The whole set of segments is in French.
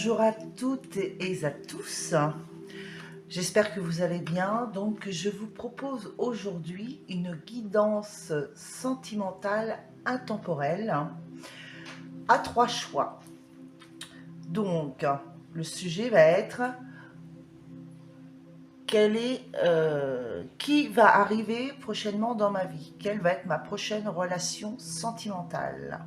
Bonjour à toutes et à tous, j'espère que vous allez bien. Donc je vous propose aujourd'hui une guidance sentimentale intemporelle à 3 choix. Donc le sujet va être qui va arriver prochainement dans ma vie, quelle va être ma prochaine relation sentimentale.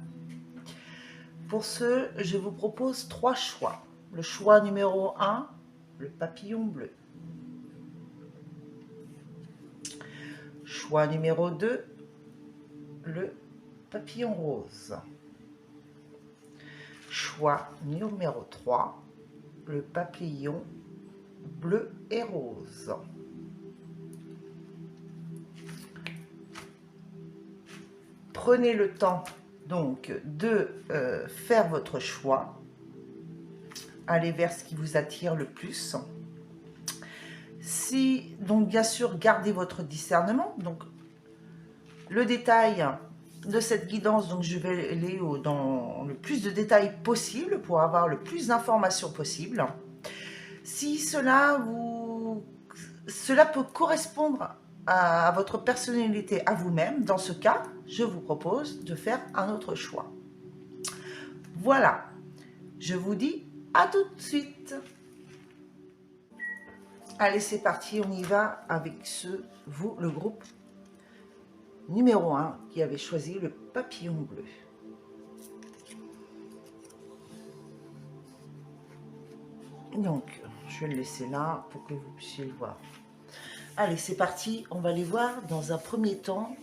Pour ce, je vous propose 3 choix. Le choix numéro 1, le papillon bleu. Choix numéro 2, le papillon rose. Choix numéro 3, le papillon bleu et rose. Prenez le temps donc de faire votre choix. Allez vers ce qui vous attire le plus. Si, donc bien sûr, gardez votre discernement. Donc, le détail de cette guidance, donc je vais aller dans le plus de détails possible pour avoir le plus d'informations possible. Si cela peut correspondre à votre personnalité, à vous-même, dans ce cas, je vous propose de faire un autre choix. Voilà, je vous dis à tout de suite. Allez, c'est parti, on y va avec le groupe numéro 1 qui avait choisi le papillon bleu. Donc, je vais le laisser là pour que vous puissiez le voir. Allez, c'est parti, on va aller voir dans un premier temps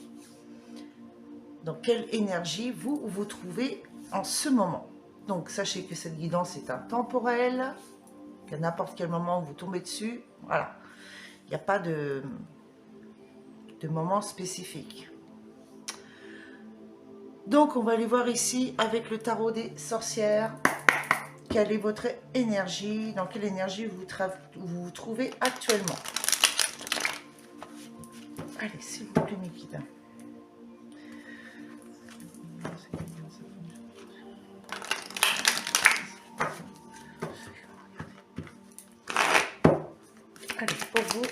dans quelle énergie vous vous trouvez en ce moment. Donc, sachez que cette guidance est intemporelle, qu'à n'importe quel moment vous tombez dessus, voilà. Il n'y a pas de moment spécifique. Donc, on va aller voir ici avec le tarot des sorcières. Quelle est votre énergie? Dans quelle énergie vous vous trouvez actuellement? Allez, s'il vous plaît, mes guides. Allez, pour vous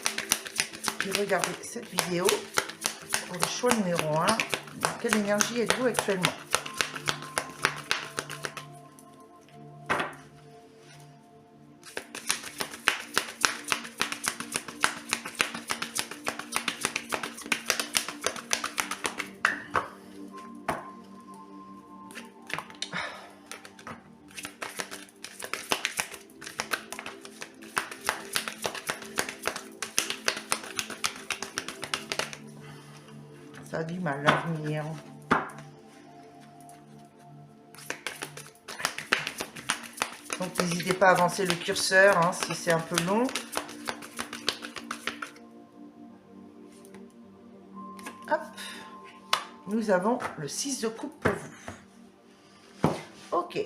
qui regardez cette vidéo, pour le choix numéro 1, dans quelle énergie êtes-vous actuellement? Ça a du mal à venir. Donc n'hésitez pas à avancer le curseur hein, si c'est un peu long. Hop. Nous avons le 6 de coupe pour vous. Ok.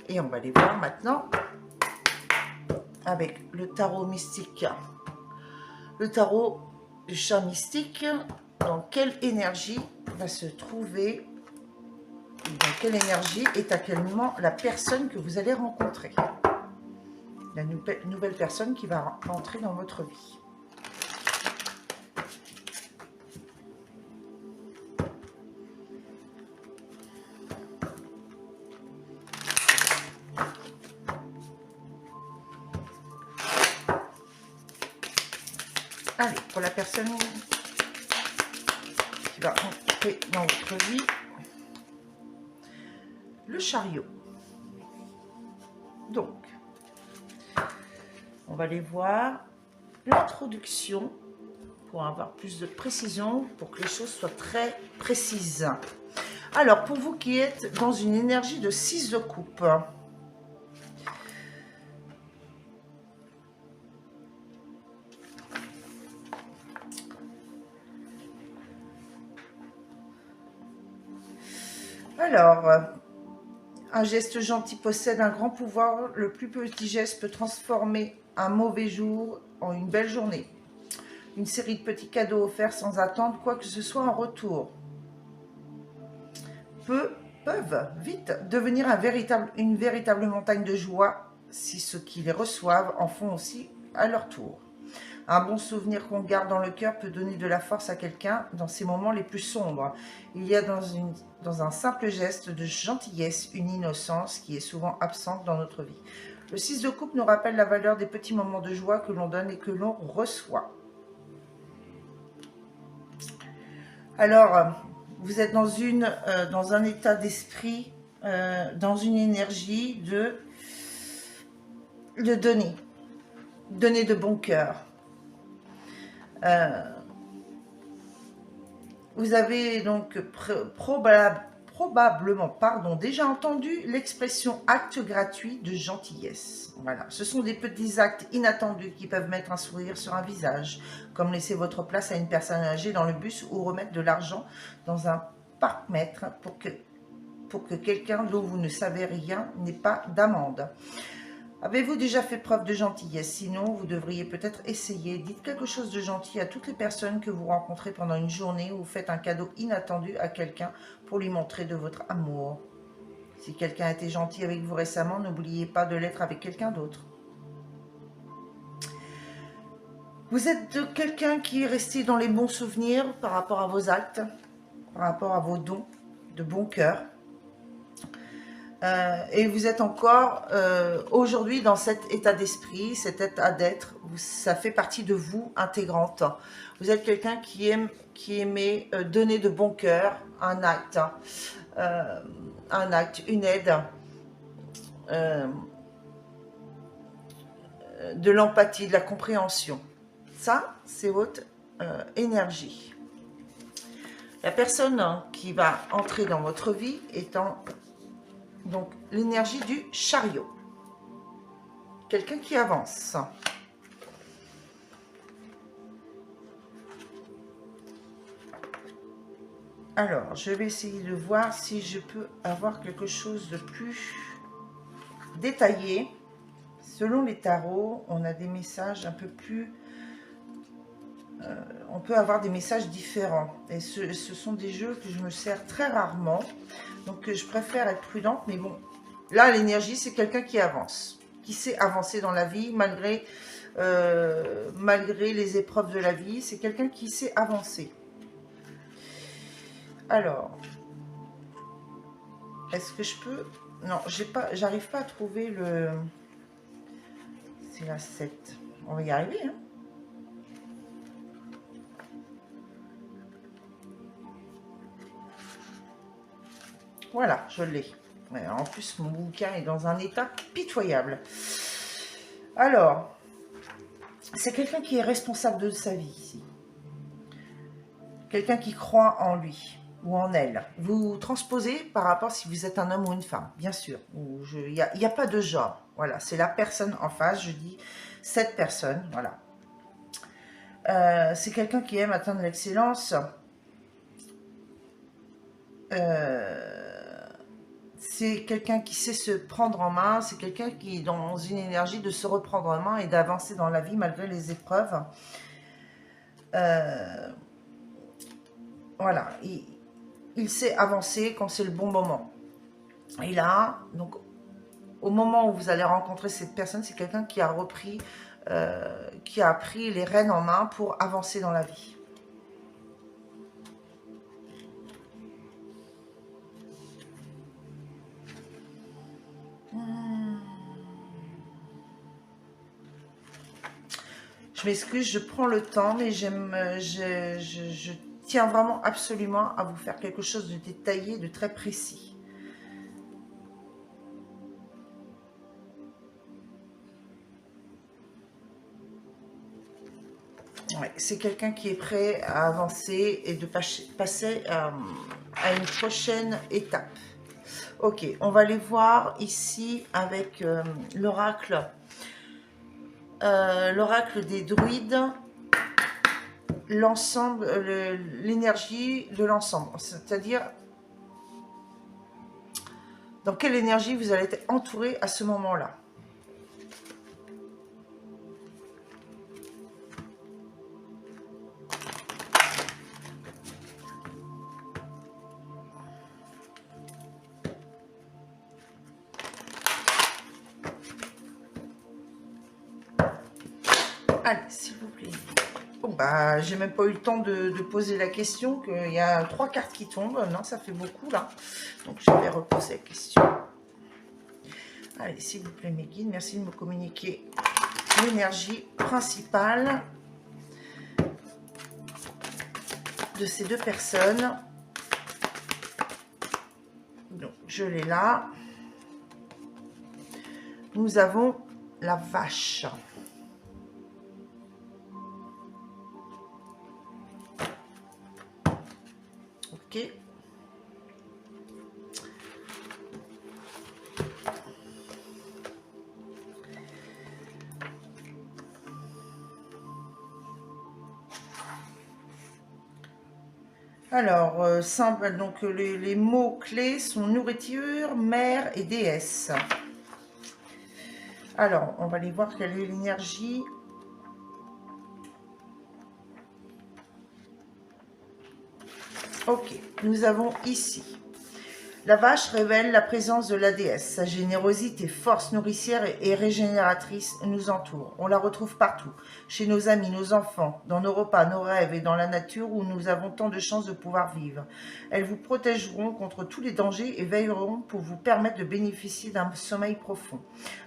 Et on va aller voir maintenant avec le tarot mystique. Le tarot du chat mystique, dans quelle énergie va se trouver, dans quelle énergie est actuellement la personne que vous allez rencontrer, la nouvelle personne qui va entrer dans votre vie. Allez, pour la personne qui va entrer dans votre vie, le chariot. Donc, on va aller voir l'introduction pour avoir plus de précision, pour que les choses soient très précises. Alors, pour vous qui êtes dans une énergie de 6 de coupe, alors, un geste gentil possède un grand pouvoir. Le plus petit geste peut transformer un mauvais jour en une belle journée. Une série de petits cadeaux offerts sans attendre quoi que ce soit en retour. Peu peuvent vite devenir une véritable montagne de joie si ceux qui les reçoivent en font aussi à leur tour. Un bon souvenir qu'on garde dans le cœur peut donner de la force à quelqu'un dans ces moments les plus sombres. Il y a dans un simple geste de gentillesse une innocence qui est souvent absente dans notre vie. Le 6 de coupe nous rappelle la valeur des petits moments de joie que l'on donne et que l'on reçoit. Alors, vous êtes dans un état d'esprit, dans une énergie de donner. Donner de bon cœur. Vous avez donc probablement déjà entendu l'expression acte gratuit de gentillesse. Voilà, ce sont des petits actes inattendus qui peuvent mettre un sourire sur un visage, comme laisser votre place à une personne âgée dans le bus ou remettre de l'argent dans un parc-mètre pour que quelqu'un dont vous ne savez rien n'ait pas d'amende. Avez-vous déjà fait preuve de gentillesse? Sinon, vous devriez peut-être essayer. Dites quelque chose de gentil à toutes les personnes que vous rencontrez pendant une journée ou faites un cadeau inattendu à quelqu'un pour lui montrer de votre amour. Si quelqu'un a été gentil avec vous récemment, n'oubliez pas de l'être avec quelqu'un d'autre. Vous êtes quelqu'un qui est resté dans les bons souvenirs par rapport à vos actes, par rapport à vos dons de bon cœur. Et vous êtes encore aujourd'hui dans cet état d'esprit, cet état d'être, ça fait partie de vous intégrante. Vous êtes quelqu'un qui aimait donner de bon cœur un acte, une aide, de l'empathie, de la compréhension. Ça, c'est votre énergie. La personne qui va entrer dans votre vie étant donc l'énergie du chariot. Quelqu'un qui avance. Alors, je vais essayer de voir si je peux avoir quelque chose de plus détaillé. Selon les tarots, on a des messages un peu plus... on peut avoir des messages différents. Et ce sont des jeux que je me sers très rarement. Donc, je préfère être prudente. Mais bon, là, l'énergie, c'est quelqu'un qui avance. Qui sait avancer dans la vie malgré les épreuves de la vie. C'est quelqu'un qui sait avancer. Alors, est-ce que je peux... Non, j'arrive pas à trouver le... C'est la 7. On va y arriver, hein. Voilà, je l'ai. En plus, mon bouquin est dans un état pitoyable. Alors, c'est quelqu'un qui est responsable de sa vie ici. Quelqu'un qui croit en lui ou en elle. Vous transposez par rapport si vous êtes un homme ou une femme, bien sûr. Il n'y a pas de genre. Voilà, c'est la personne en face. Je dis cette personne, voilà. C'est quelqu'un qui aime atteindre l'excellence. C'est quelqu'un qui sait se prendre en main, c'est quelqu'un qui est dans une énergie de se reprendre en main et d'avancer dans la vie malgré les épreuves. Voilà, il sait avancer quand c'est le bon moment. Et là, donc, au moment où vous allez rencontrer cette personne, c'est quelqu'un qui a pris les rênes en main pour avancer dans la vie. Je m'excuse, je prends le temps, mais je tiens vraiment absolument à vous faire quelque chose de détaillé, de très précis. Ouais, c'est quelqu'un qui est prêt à avancer et de passer à une prochaine étape. Ok, on va aller voir ici avec l'oracle. L'oracle des druides, l'ensemble, l'énergie de l'ensemble, c'est-à-dire dans quelle énergie vous allez être entouré à ce moment-là. Allez, s'il vous plaît. Bon, bah, j'ai même pas eu le temps de poser la question, qu'il y a 3 cartes qui tombent. Non, ça fait beaucoup, là. Donc, je vais reposer la question. Allez, s'il vous plaît, mes guides, merci de me communiquer l'énergie principale de ces 2 personnes. Donc, je l'ai là. Nous avons la vache. Ok. Alors, simple, donc les mots-clés sont nourriture, mère et déesse. Alors, on va aller voir quelle est l'énergie. Ok, nous avons ici. La vache révèle la présence de la déesse. Sa générosité, force nourricière et régénératrice nous entoure. On la retrouve partout, chez nos amis, nos enfants, dans nos repas, nos rêves et dans la nature où nous avons tant de chances de pouvoir vivre. Elles vous protégeront contre tous les dangers et veilleront pour vous permettre de bénéficier d'un sommeil profond.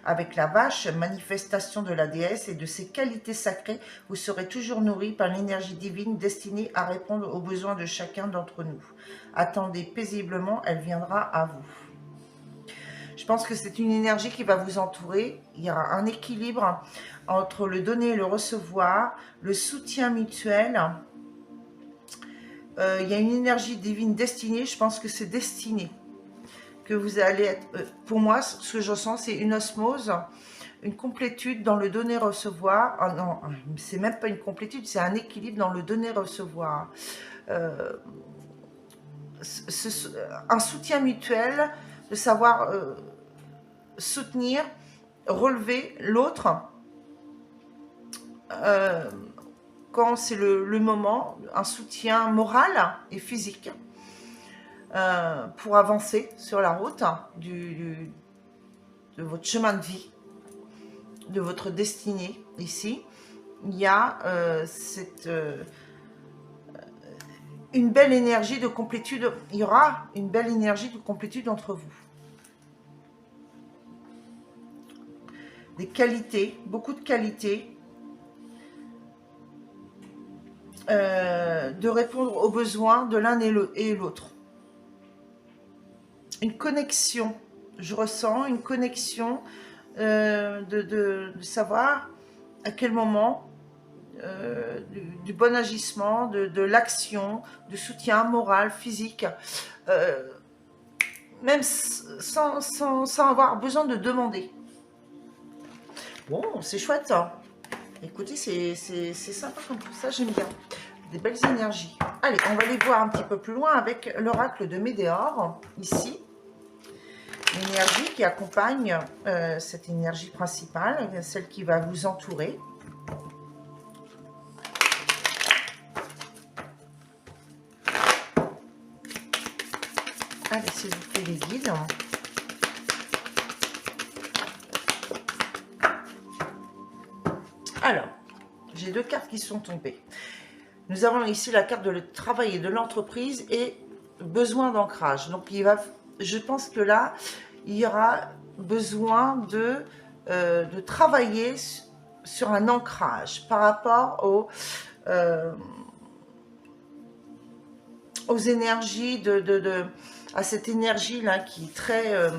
Avec la vache, manifestation de la déesse et de ses qualités sacrées, vous serez toujours nourris par l'énergie divine destinée à répondre aux besoins de chacun d'entre nous. Attendez paisiblement, elle viendra à vous. Je pense que c'est une énergie qui va vous entourer. Il y aura un équilibre entre le donner et le recevoir, le soutien mutuel. Il y a une énergie divine destinée. Je pense que c'est destiné. Que vous allez être... pour moi, ce que je ressens, c'est une osmose, une complétude dans le donner-recevoir. Oh non, c'est même pas une complétude, c'est un équilibre dans le donner-recevoir. Un soutien mutuel, de savoir soutenir, relever l'autre quand c'est le moment, un soutien moral et physique pour avancer sur la route de votre chemin de vie, de votre destinée. Ici, il y a une belle énergie de complétude. Il y aura une belle énergie de complétude entre vous. Des qualités, beaucoup de qualités, de répondre aux besoins de l'un et l'autre. Une connexion, je ressens une connexion de savoir à quel moment du bon agissement, de l'action, du soutien moral, physique, même sans avoir besoin de demander. Bon, c'est chouette ça. Écoutez, c'est sympa comme tout ça, j'aime bien. Des belles énergies. Allez, on va aller voir un petit peu plus loin avec l'oracle de Médéor, ici. L'énergie qui accompagne cette énergie principale, celle qui va vous entourer. Allez, s'il vous plaît, les guides. Alors, j'ai 2 cartes qui sont tombées. Nous avons ici la carte de le travail et de l'entreprise et besoin d'ancrage. Donc, je pense que là, il y aura besoin de travailler sur un ancrage par rapport aux énergies, à cette énergie-là qui est très...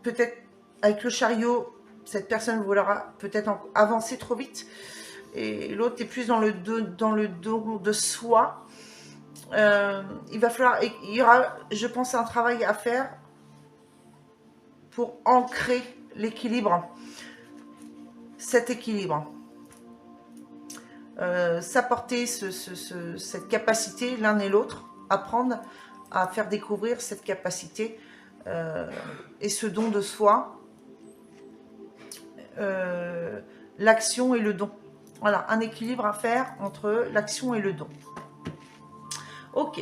peut-être avec le chariot, cette personne voudra peut-être avancer trop vite et l'autre est plus dans le don de soi. Il y aura, je pense, un travail à faire pour ancrer l'équilibre, cet équilibre. S'apporter cette capacité l'un et l'autre, apprendre à faire découvrir cette capacité et ce don de soi, l'action et le don. Voilà, un équilibre à faire entre l'action et le don. Ok.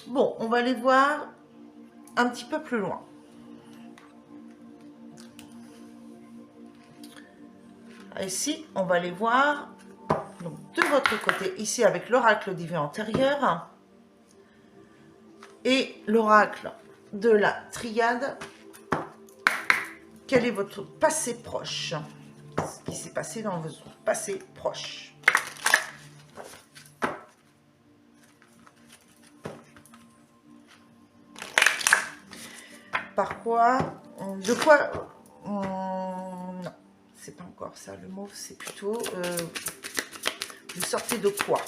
Bon, on va aller voir un petit peu plus loin. Ici, on va aller voir donc, de votre côté, ici avec l'oracle divin antérieur et l'oracle de la triade. Quel est votre passé proche? Ce qui s'est passé dans votre passé proche. Par quoi? De quoi? Non, c'est pas encore ça. Le mot, c'est plutôt... vous sortez de quoi?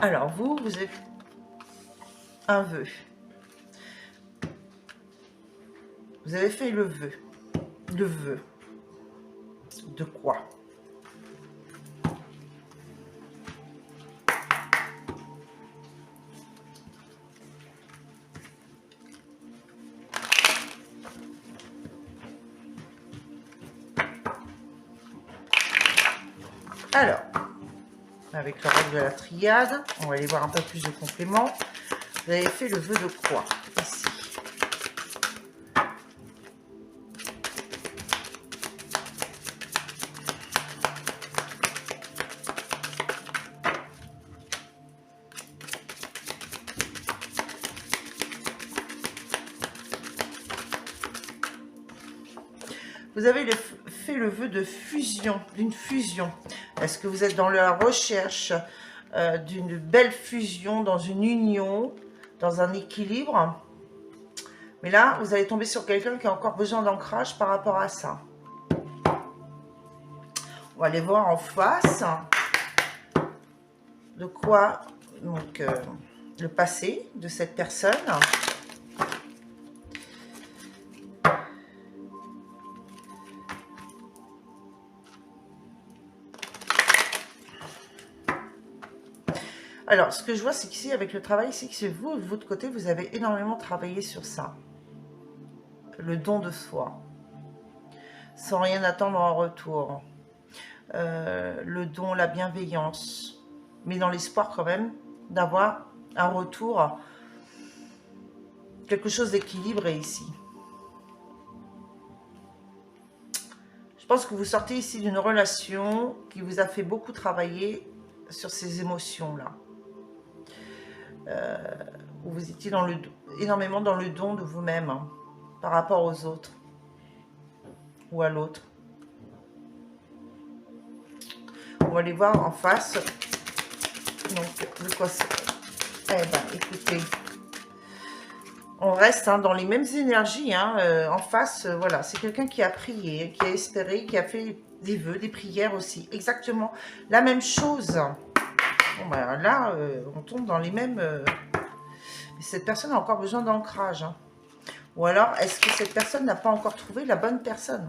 Alors, vous avez un vœu. Vous avez fait le vœu. Le vœu. De quoi? Alors, avec le règle de la triade, on va aller voir un peu plus de compléments. Vous avez fait le vœu de quoi ici? Vous avez fait le vœu de fusion, d'une fusion. Est-ce que vous êtes dans la recherche d'une belle fusion, dans une union, dans un équilibre? Mais là, vous allez tomber sur quelqu'un qui a encore besoin d'ancrage par rapport à ça. On va aller voir en face de quoi, donc, le passé de cette personne. Alors, ce que je vois, c'est qu'ici, avec le travail, c'est que vous, de votre côté, vous avez énormément travaillé sur ça. Le don de soi. Sans rien attendre en retour. Le don, la bienveillance. Mais dans l'espoir, quand même, d'avoir un retour. Quelque chose d'équilibré ici. Je pense que vous sortez ici d'une relation qui vous a fait beaucoup travailler sur ces émotions-là. Où vous étiez énormément dans le don de vous-même hein, par rapport aux autres ou à l'autre. On va aller voir en face. Donc, de quoi c'est? Eh ben, écoutez, on reste hein, dans les mêmes énergies. Hein, en face, voilà, c'est quelqu'un qui a prié, qui a espéré, qui a fait des vœux, des prières aussi. Exactement la même chose. Bon, ben là, on tombe dans les mêmes... cette personne a encore besoin d'ancrage. Hein. Ou alors, est-ce que cette personne n'a pas encore trouvé la bonne personne?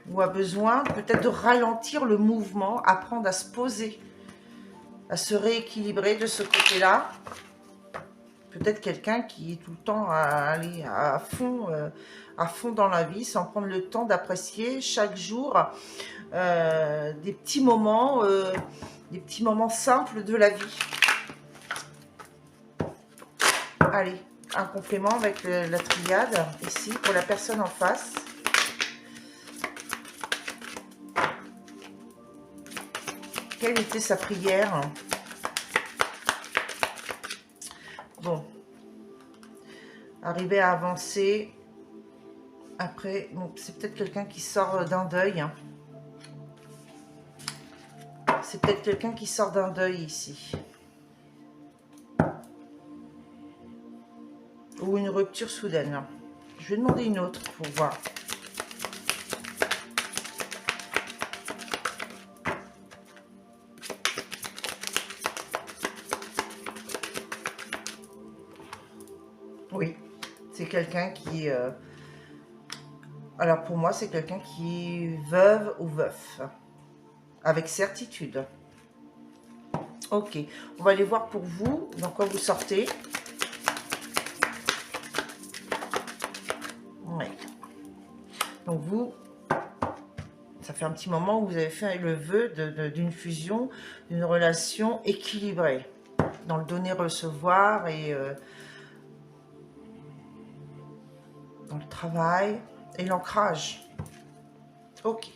Ou a besoin peut-être de ralentir le mouvement, apprendre à se poser, à se rééquilibrer de ce côté-là. Peut-être quelqu'un qui est tout le temps à aller à fond dans la vie, sans prendre le temps d'apprécier chaque jour des petits moments simples de la vie. Allez, un complément avec la triade, ici, pour la personne en face. Quelle était sa prière? Bon. Arriver à avancer. Après, bon, c'est peut-être quelqu'un qui sort d'un deuil. Hein. C'est peut-être quelqu'un qui sort d'un deuil ici. Ou une rupture soudaine. Je vais demander une autre pour voir. Oui, c'est quelqu'un qui... alors pour moi, c'est quelqu'un qui est veuve ou veuf. Avec certitude. Ok, on va aller voir pour vous, dans quoi vous sortez. Ouais. Donc vous, ça fait un petit moment où vous avez fait le vœu d'une fusion, d'une relation équilibrée, dans le donner-recevoir et dans le travail et l'ancrage. Ok.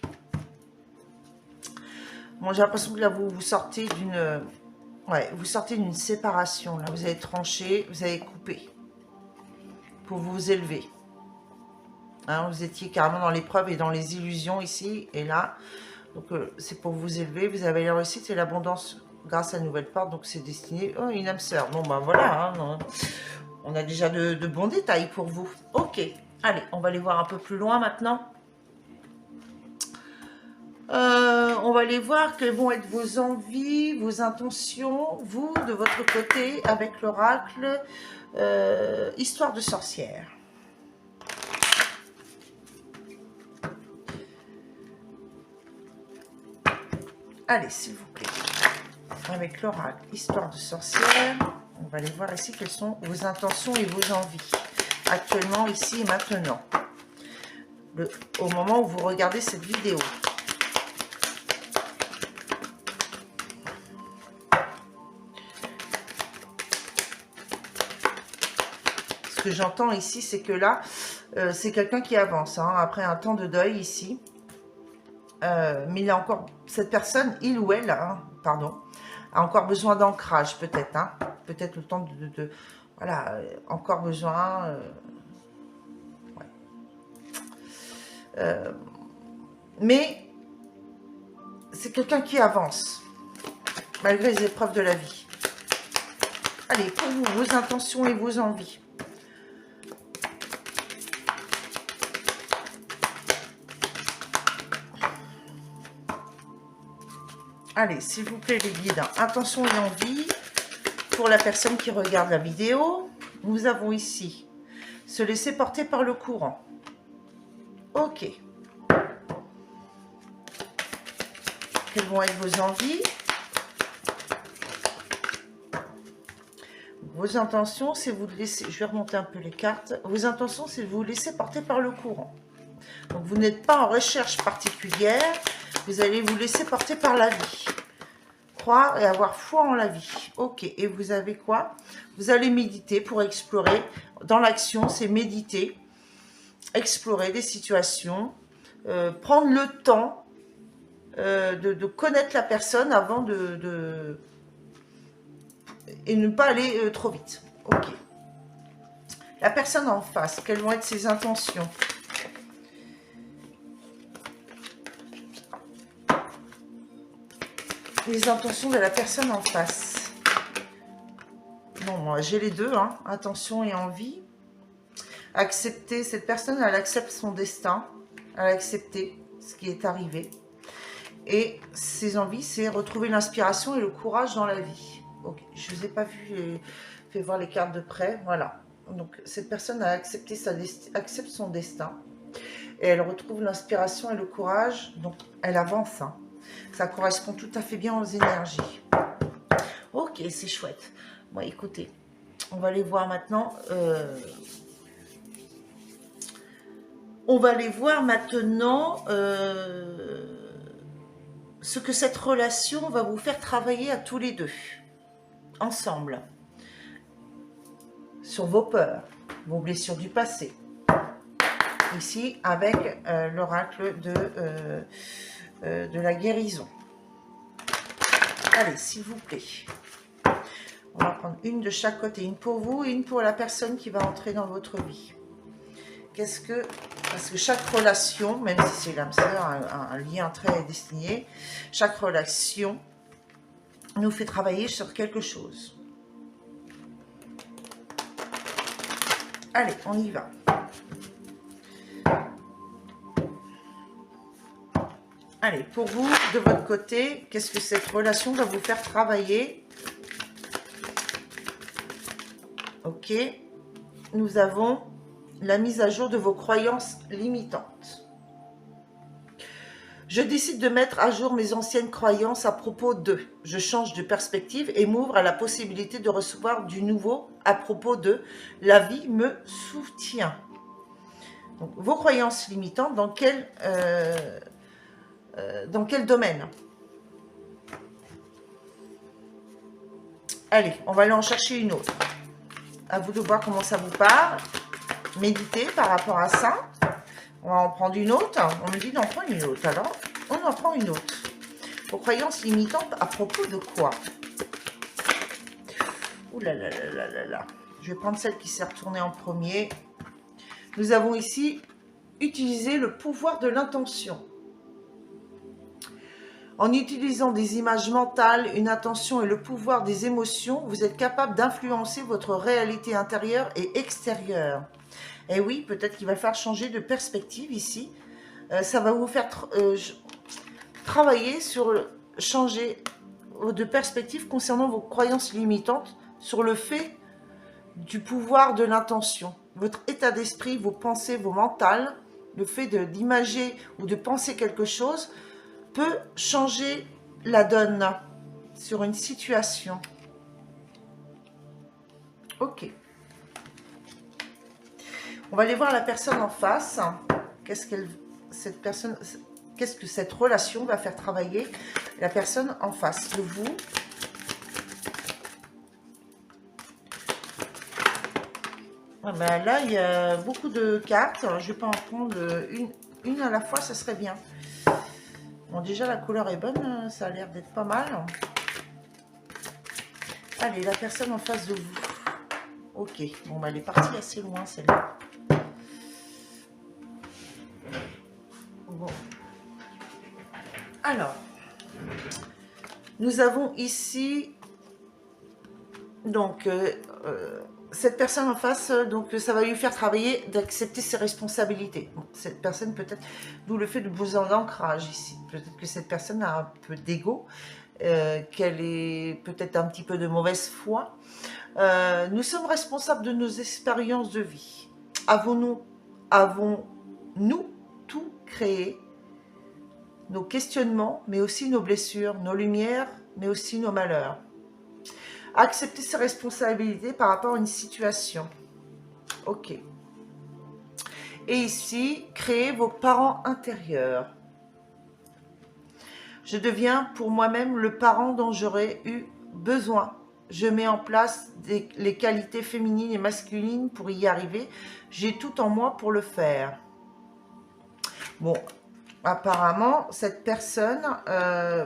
Bon, j'ai l'impression que là, vous sortez d'une... Ouais, vous sortez d'une séparation. Là, vous avez tranché, vous avez coupé pour vous élever. Hein, vous étiez carrément dans l'épreuve et dans les illusions ici et là. Donc, c'est pour vous élever. Vous avez la réussite et l'abondance grâce à une nouvelle porte. Donc, c'est destiné... Oh, une âme sœur. Bon, ben voilà. Hein, on a déjà de bons détails pour vous. Ok. Allez, on va aller voir un peu plus loin maintenant. On va aller voir quelles vont être vos envies, vos intentions, vous, de votre côté, avec l'oracle Histoire de sorcière. Allez, s'il vous plaît. Avec l'oracle Histoire de sorcière, on va aller voir ici quelles sont vos intentions et vos envies. Actuellement, ici et maintenant. Au moment où vous regardez cette vidéo. Ce que j'entends ici, c'est que là, c'est quelqu'un qui avance, hein, après un temps de deuil ici. Mais il a encore, cette personne, il ou elle, hein, pardon, a encore besoin d'ancrage, peut-être. Hein, peut-être le temps voilà, encore besoin... ouais. Mais c'est quelqu'un qui avance, malgré les épreuves de la vie. Allez, pour vous, vos intentions et vos envies. Allez, s'il vous plaît, les guides, intention et envie pour la personne qui regarde la vidéo. Nous avons ici se laisser porter par le courant. Ok. Quelles vont être vos envies? Vos intentions, c'est vous laisser... Je vais remonter un peu les cartes. Vos intentions, c'est de vous laisser porter par le courant. Donc, vous n'êtes pas en recherche particulière. Vous allez vous laisser porter par la vie. Croire et avoir foi en la vie. Ok. Et vous avez quoi? Vous allez méditer pour explorer. Dans l'action, c'est méditer. Explorer des situations. Prendre le temps de connaître la personne avant et ne pas aller trop vite. Ok. La personne en face, quelles vont être ses intentions? Les intentions de la personne en face. Bon, moi j'ai les deux, hein, intention et envie. Accepter, cette personne, elle accepte son destin. Elle a accepté ce qui est arrivé. Et ses envies, c'est retrouver l'inspiration et le courage dans la vie. Ok, je ne vous ai pas vu, fait voir les cartes de près. Voilà. Donc, cette personne a accepté accepte son destin. Et elle retrouve l'inspiration et le courage. Donc, elle avance. Hein. Ça correspond tout à fait bien aux énergies. Ok, c'est chouette. Bon, écoutez, on va aller voir maintenant... on va aller voir maintenant... ce que cette relation va vous faire travailler à tous les deux, ensemble, sur vos peurs, vos blessures du passé. Ici, avec l'oracle de la guérison. Allez, s'il vous plaît. On va prendre une de chaque côté, une pour vous et une pour la personne qui va entrer dans votre vie. Qu'est-ce que... Parce que chaque relation, même si c'est l'âme sœur, un lien très destiné, chaque relation nous fait travailler sur quelque chose. Allez, on y va. Allez, pour vous, de votre côté, qu'est-ce que cette relation va vous faire travailler? Ok. Nous avons... la mise à jour de vos croyances limitantes. Je décide de mettre à jour mes anciennes croyances à propos de. Je change de perspective et m'ouvre à la possibilité de recevoir du nouveau à propos de. La vie me soutient. Donc, vos croyances limitantes, dans quel domaine? Allez, on va aller en chercher une autre. À vous de voir comment ça vous parle. Méditez par rapport à ça. On va en prendre une autre. On me dit d'en prendre une autre. Alors, on en prend une autre. Vos croyances limitantes à propos de quoi? Ouh là là là là là là. Je vais prendre celle qui s'est retournée en premier. Nous avons ici utilisé le pouvoir de l'intention. En utilisant des images mentales, une intention et le pouvoir des émotions, vous êtes capable d'influencer votre réalité intérieure et extérieure. Et oui, peut-être qu'il va falloir changer de perspective ici. Ça va vous faire travailler sur changer de perspective concernant vos croyances limitantes, sur le fait du pouvoir de l'intention. Votre état d'esprit, vos pensées, vos mentales, le fait d'imager ou de penser quelque chose peut changer la donne sur une situation. Ok. On va aller voir la personne en face. Qu'est-ce que cette relation va faire travailler la personne en face de vous? Ah ben là, il y a beaucoup de cartes. Je vais pas en prendre une à la fois, ça serait bien. Bon, déjà, la couleur est bonne, ça a l'air d'être pas mal. Allez, la personne en face de vous. Ok, bon, bah, elle est partie assez loin, celle-là. Bon. Alors, nous avons ici, donc, cette personne en face, donc ça va lui faire travailler d'accepter ses responsabilités. Bon, cette personne peut-être, d'où le fait de besoin d'ancrage ici. Peut-être que cette personne a un peu d'ego, qu'elle est peut-être un petit peu de mauvaise foi. Nous sommes responsables de nos expériences de vie. Avons-nous tout créé? Nos questionnements, mais aussi nos blessures, nos lumières, mais aussi nos malheurs. Accepter ses responsabilités par rapport à une situation. Ok. Et ici, créer vos parents intérieurs. Je deviens pour moi-même le parent dont j'aurais eu besoin. Je mets en place les qualités féminines et masculines pour y arriver. J'ai tout en moi pour le faire. Bon, apparemment, cette personne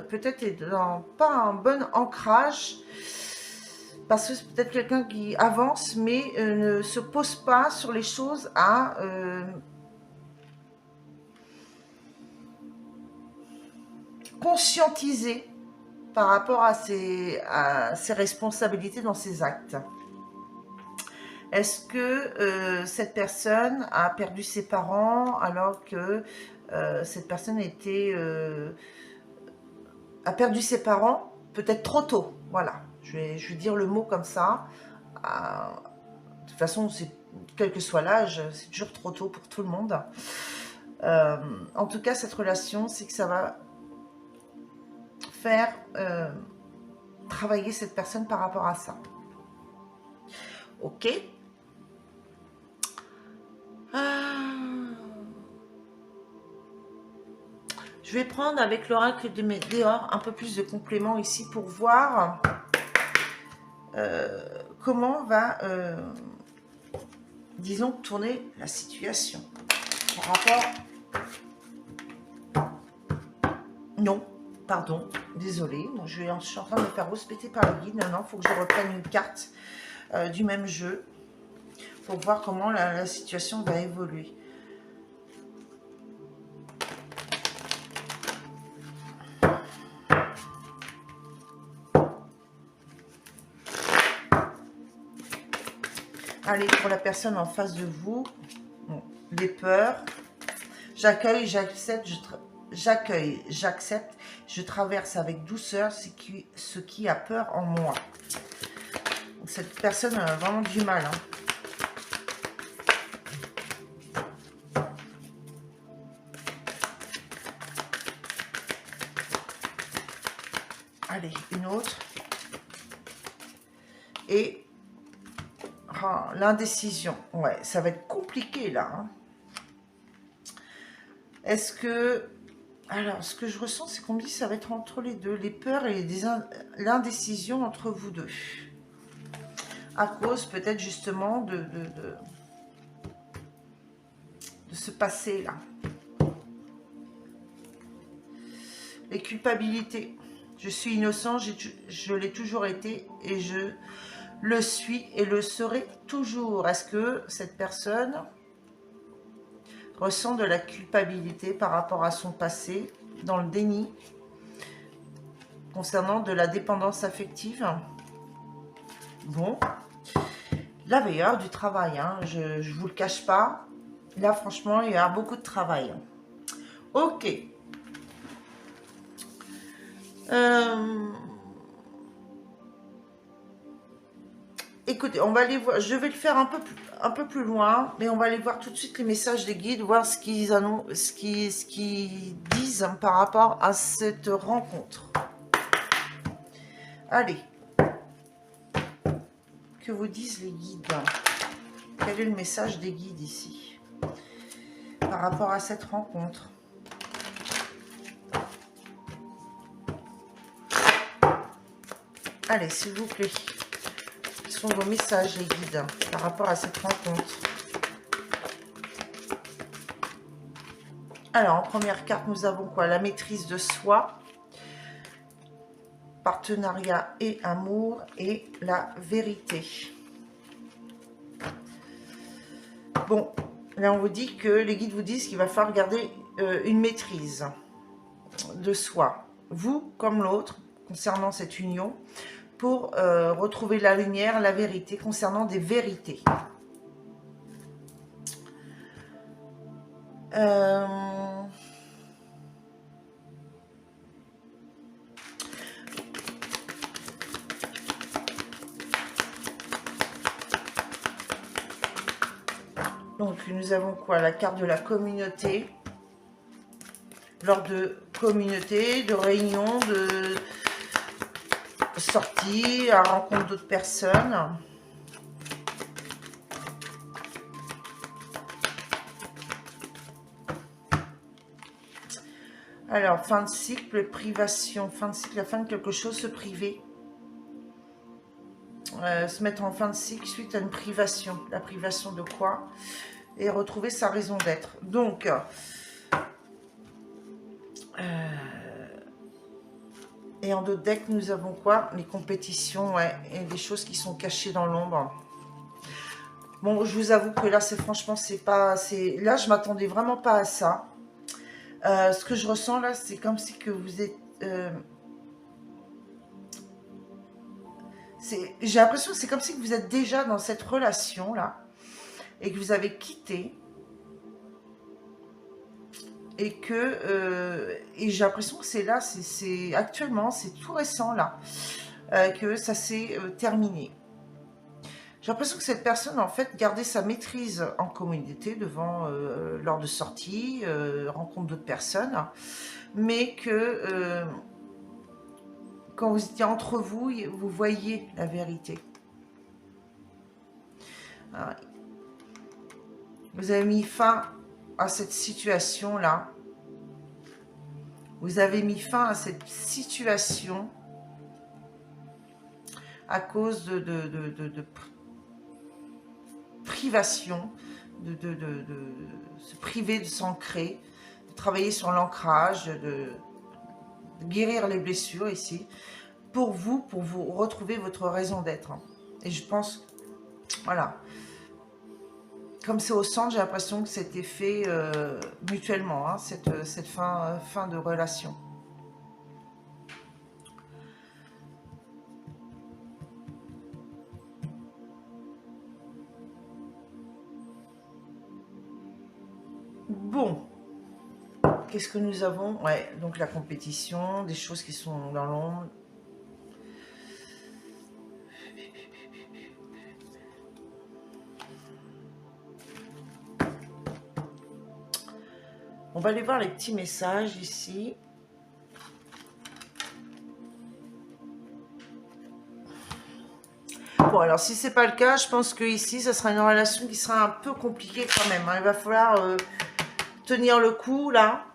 peut-être est dans pas un bon ancrage, parce que c'est peut-être quelqu'un qui avance, mais ne se pose pas sur les choses à conscientiser par rapport à ses responsabilités dans ses actes. Est-ce que cette personne a perdu ses parents alors que cette personne a perdu ses parents peut-être trop tôt? Voilà, je vais dire le mot comme ça. De toute façon, quel que soit l'âge, c'est toujours trop tôt pour tout le monde. En tout cas, cette relation, c'est que ça va faire travailler cette personne par rapport à ça. Ok. Je vais prendre avec l'oracle de Médéor un peu plus de compléments ici pour voir comment va, disons, tourner la situation par rapport... Non, pardon, désolé, je suis en train de me faire respecter par le guide. Non, il faut que je reprenne une carte du même jeu pour voir comment la situation va évoluer. Allez, pour la personne en face de vous, bon, les peurs, j'accueille, j'accepte, je traverse avec douceur ce qui a peur en moi. Donc, cette personne a vraiment du mal. Hein. Allez, une autre. Et l'indécision. Ouais, ça va être compliqué là. Hein. Est-ce que... Alors, ce que je ressens, c'est qu'on me dit que ça va être entre les deux. Les peurs et l'indécision entre vous deux. À cause peut-être justement de ce passé-là. Les culpabilités. Je suis innocent, je l'ai toujours été et je le suis et le serai toujours. Est-ce que cette personne ressent de la culpabilité par rapport à son passé, dans le déni, concernant de la dépendance affective? Bon, la veilleur du travail, hein, je ne vous le cache pas. Là, franchement, il y a beaucoup de travail. Ok. Écoutez, on va aller voir, je vais le faire un peu plus loin, mais on va aller voir tout de suite les messages des guides, voir ce qu'ils annoncent, ce qu'ils disent par rapport à cette rencontre. Allez. Que vous disent les guides? Quel est le message des guides ici par rapport à cette rencontre? Allez, s'il vous plaît. Quels sont vos messages, les guides, par rapport à cette rencontre? Alors, en première carte, nous avons quoi? La maîtrise de soi, partenariat et amour, et la vérité. Bon, là, on vous dit que les guides vous disent qu'il va falloir garder une maîtrise de soi, vous comme l'autre, concernant cette union, pour retrouver la lumière, la vérité, concernant des vérités. Donc, nous avons quoi? La carte de la communauté. Lors de communauté, de réunions, de sorties, à rencontre d'autres personnes. Alors, fin de cycle, privation. Fin de cycle, la fin de quelque chose, se priver. Se mettre en fin de cycle suite à une privation. La privation de quoi? Et retrouver sa raison d'être. Donc, et en d'autres decks, nous avons quoi? Les compétitions, ouais, et des choses qui sont cachées dans l'ombre. Bon, je vous avoue que là, c'est franchement, c'est pas... Là, je m'attendais vraiment pas à ça. Ce que je ressens là, c'est comme si que vous êtes... j'ai l'impression que c'est comme si que vous êtes déjà dans cette relation-là et que vous avez quitté. Et que et j'ai l'impression que c'est là, c'est actuellement, c'est tout récent là, que ça s'est terminé. J'ai l'impression que cette personne, en fait, gardait sa maîtrise en communauté devant, lors de sorties, rencontre d'autres personnes, mais que quand vous étiez entre vous, vous voyez la vérité. Hein. Vous avez mis fin à cette situation-là. Vous avez mis fin à cette situation à cause de privation, de se priver de s'ancrer, de travailler sur l'ancrage, de guérir les blessures ici, pour vous retrouver votre raison d'être. Et je pense, voilà, comme c'est au centre, j'ai l'impression que c'était fait mutuellement, hein, cette fin de relation. Bon, qu'est-ce que nous avons? Ouais, donc la compétition, des choses qui sont dans l'ombre. On va aller voir les petits messages ici. Bon, alors si c'est pas le cas, je pense que ici, ça sera une relation qui sera un peu compliquée quand même. Hein. Il va falloir tenir le coup, là.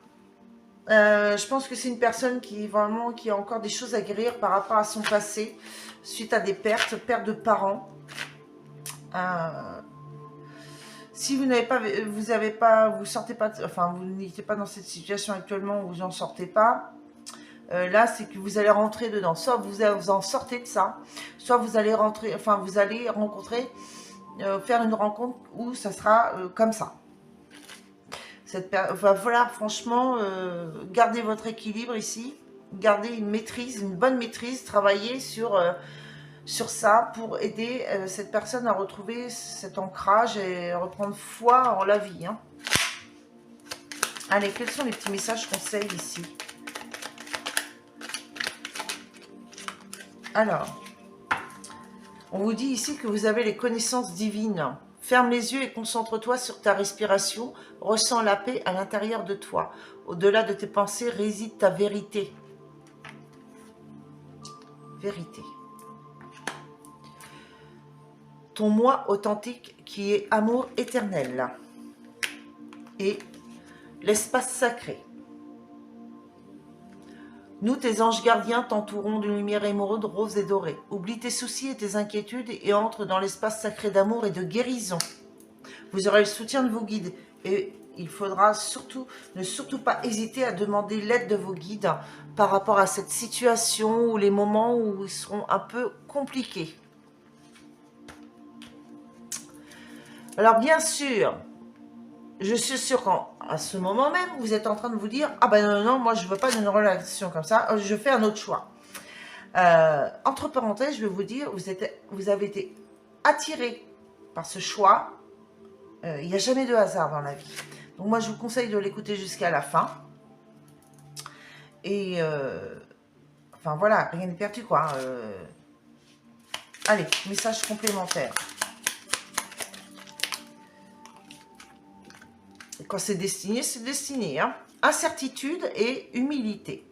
Je pense que c'est une personne qui vraiment qui a encore des choses à guérir par rapport à son passé, suite à des pertes de parents. Si vous n'avez pas, vous sortez pas, enfin vous n'étiez pas dans cette situation actuellement, vous en sortez pas. Là, c'est que vous allez rentrer dedans. Soit vous en sortez de ça, soit vous allez rentrer, enfin vous allez rencontrer, faire une rencontre où ça sera comme ça. Enfin, voilà, franchement, gardez votre équilibre ici, gardez une maîtrise, une bonne maîtrise, travaillez sur ça pour aider cette personne à retrouver cet ancrage et reprendre foi en la vie. Hein. Allez, quels sont les petits messages conseils ici? Alors, on vous dit ici que vous avez les connaissances divines. Ferme les yeux et concentre-toi sur ta respiration. Ressens la paix à l'intérieur de toi. Au-delà de tes pensées réside ta vérité. Vérité. Ton moi authentique qui est amour éternel. Et l'espace sacré. Nous, tes anges gardiens, t'entourons d'une lumière émeraude, rose et dorée. Oublie tes soucis et tes inquiétudes et entre dans l'espace sacré d'amour et de guérison. Vous aurez le soutien de vos guides et il faudra ne surtout pas hésiter à demander l'aide de vos guides par rapport à cette situation ou les moments où ils seront un peu compliqués. Alors bien sûr, je suis sûre qu'à ce moment même, vous êtes en train de vous dire « Ah ben non, moi je ne veux pas d'une relation comme ça, je fais un autre choix. » Entre parenthèses, je vais vous dire, vous avez été attiré par ce choix. Il n'y a jamais de hasard dans la vie. Donc moi, je vous conseille de l'écouter jusqu'à la fin. Et enfin voilà, rien n'est perdu quoi. Allez, message complémentaire. Quand c'est destiné, c'est destiné. Hein. Incertitude et humilité.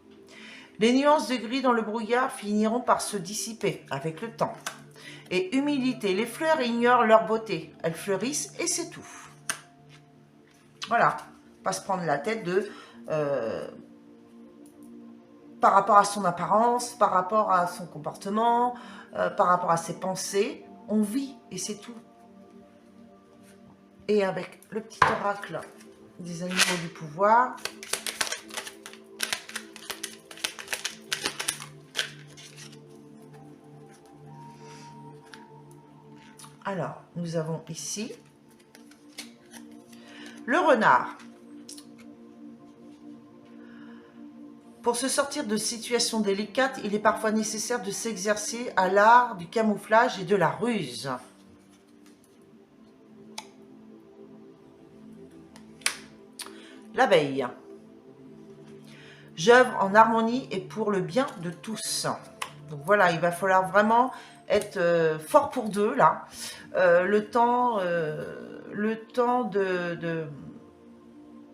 Les nuances de gris dans le brouillard finiront par se dissiper avec le temps. Et humilité, les fleurs ignorent leur beauté. Elles fleurissent et c'est tout. Voilà, pas se prendre la tête de par rapport à son apparence, par rapport à son comportement, par rapport à ses pensées. On vit et c'est tout. Et avec le petit oracle des animaux du pouvoir. Alors, nous avons ici le renard. Pour se sortir de situations délicates, il est parfois nécessaire de s'exercer à l'art du camouflage et de la ruse. L'abeille. J'œuvre en harmonie et pour le bien de tous. Donc voilà, il va falloir vraiment être fort pour deux là. Le temps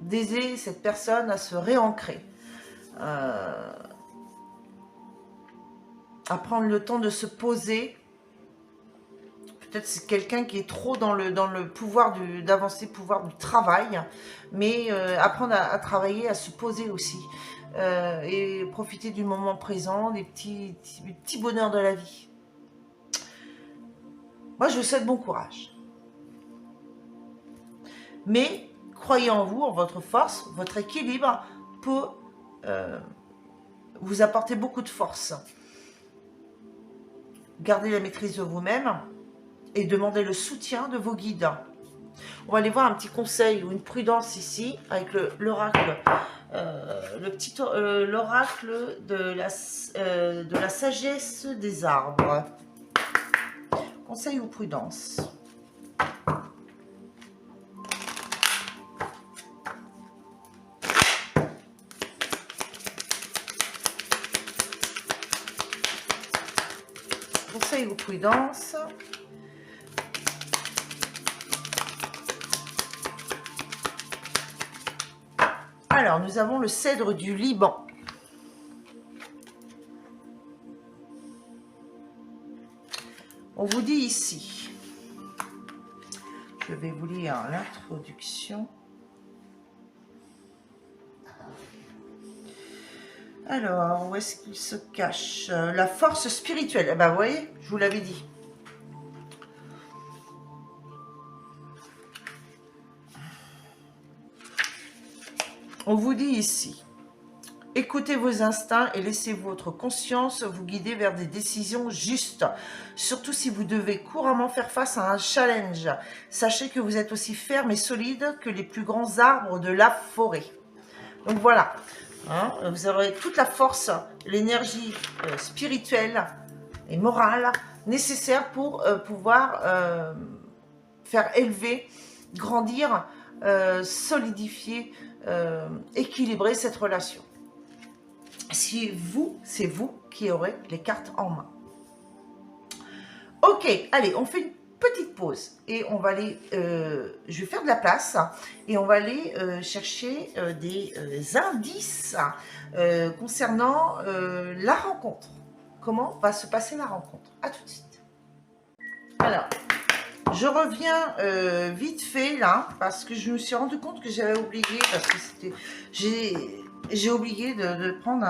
d'aider cette personne à se réancrer. À prendre le temps de se poser. Peut-être c'est quelqu'un qui est trop dans le pouvoir d'avancer, pouvoir du travail, mais apprendre à travailler, à se poser aussi, et profiter du moment présent, des petits bonheurs de la vie. Moi, je vous souhaite bon courage. Mais croyez en vous, en votre force, votre équilibre peut vous apporter beaucoup de force. Gardez la maîtrise de vous-même. Et demandez le soutien de vos guides. On va aller voir un petit conseil ou une prudence ici avec l'oracle, l'oracle de la sagesse des arbres. Conseil ou prudence? Conseil ou prudence? Alors, nous avons le cèdre du Liban. On vous dit ici, je vais vous lire l'introduction. Alors, où est-ce qu'il se cache? La force spirituelle. Eh ben, vous voyez, je vous l'avais dit. On vous dit ici, écoutez vos instincts et laissez votre conscience vous guider vers des décisions justes. Surtout si vous devez couramment faire face à un challenge. Sachez que vous êtes aussi ferme et solide que les plus grands arbres de la forêt. Donc voilà, hein, vous aurez toute la force, l'énergie spirituelle et morale nécessaire pour pouvoir faire élever, grandir, solidifier, équilibrer cette relation. Si vous, c'est vous qui aurez les cartes en main. Ok, allez, on fait une petite pause et on va aller, je vais faire de la place et on va aller chercher des indices concernant la rencontre. Comment va se passer la rencontre? À tout de suite. Alors, je reviens vite fait là parce que je me suis rendu compte que j'avais oublié, parce que c'était, j'ai oublié de prendre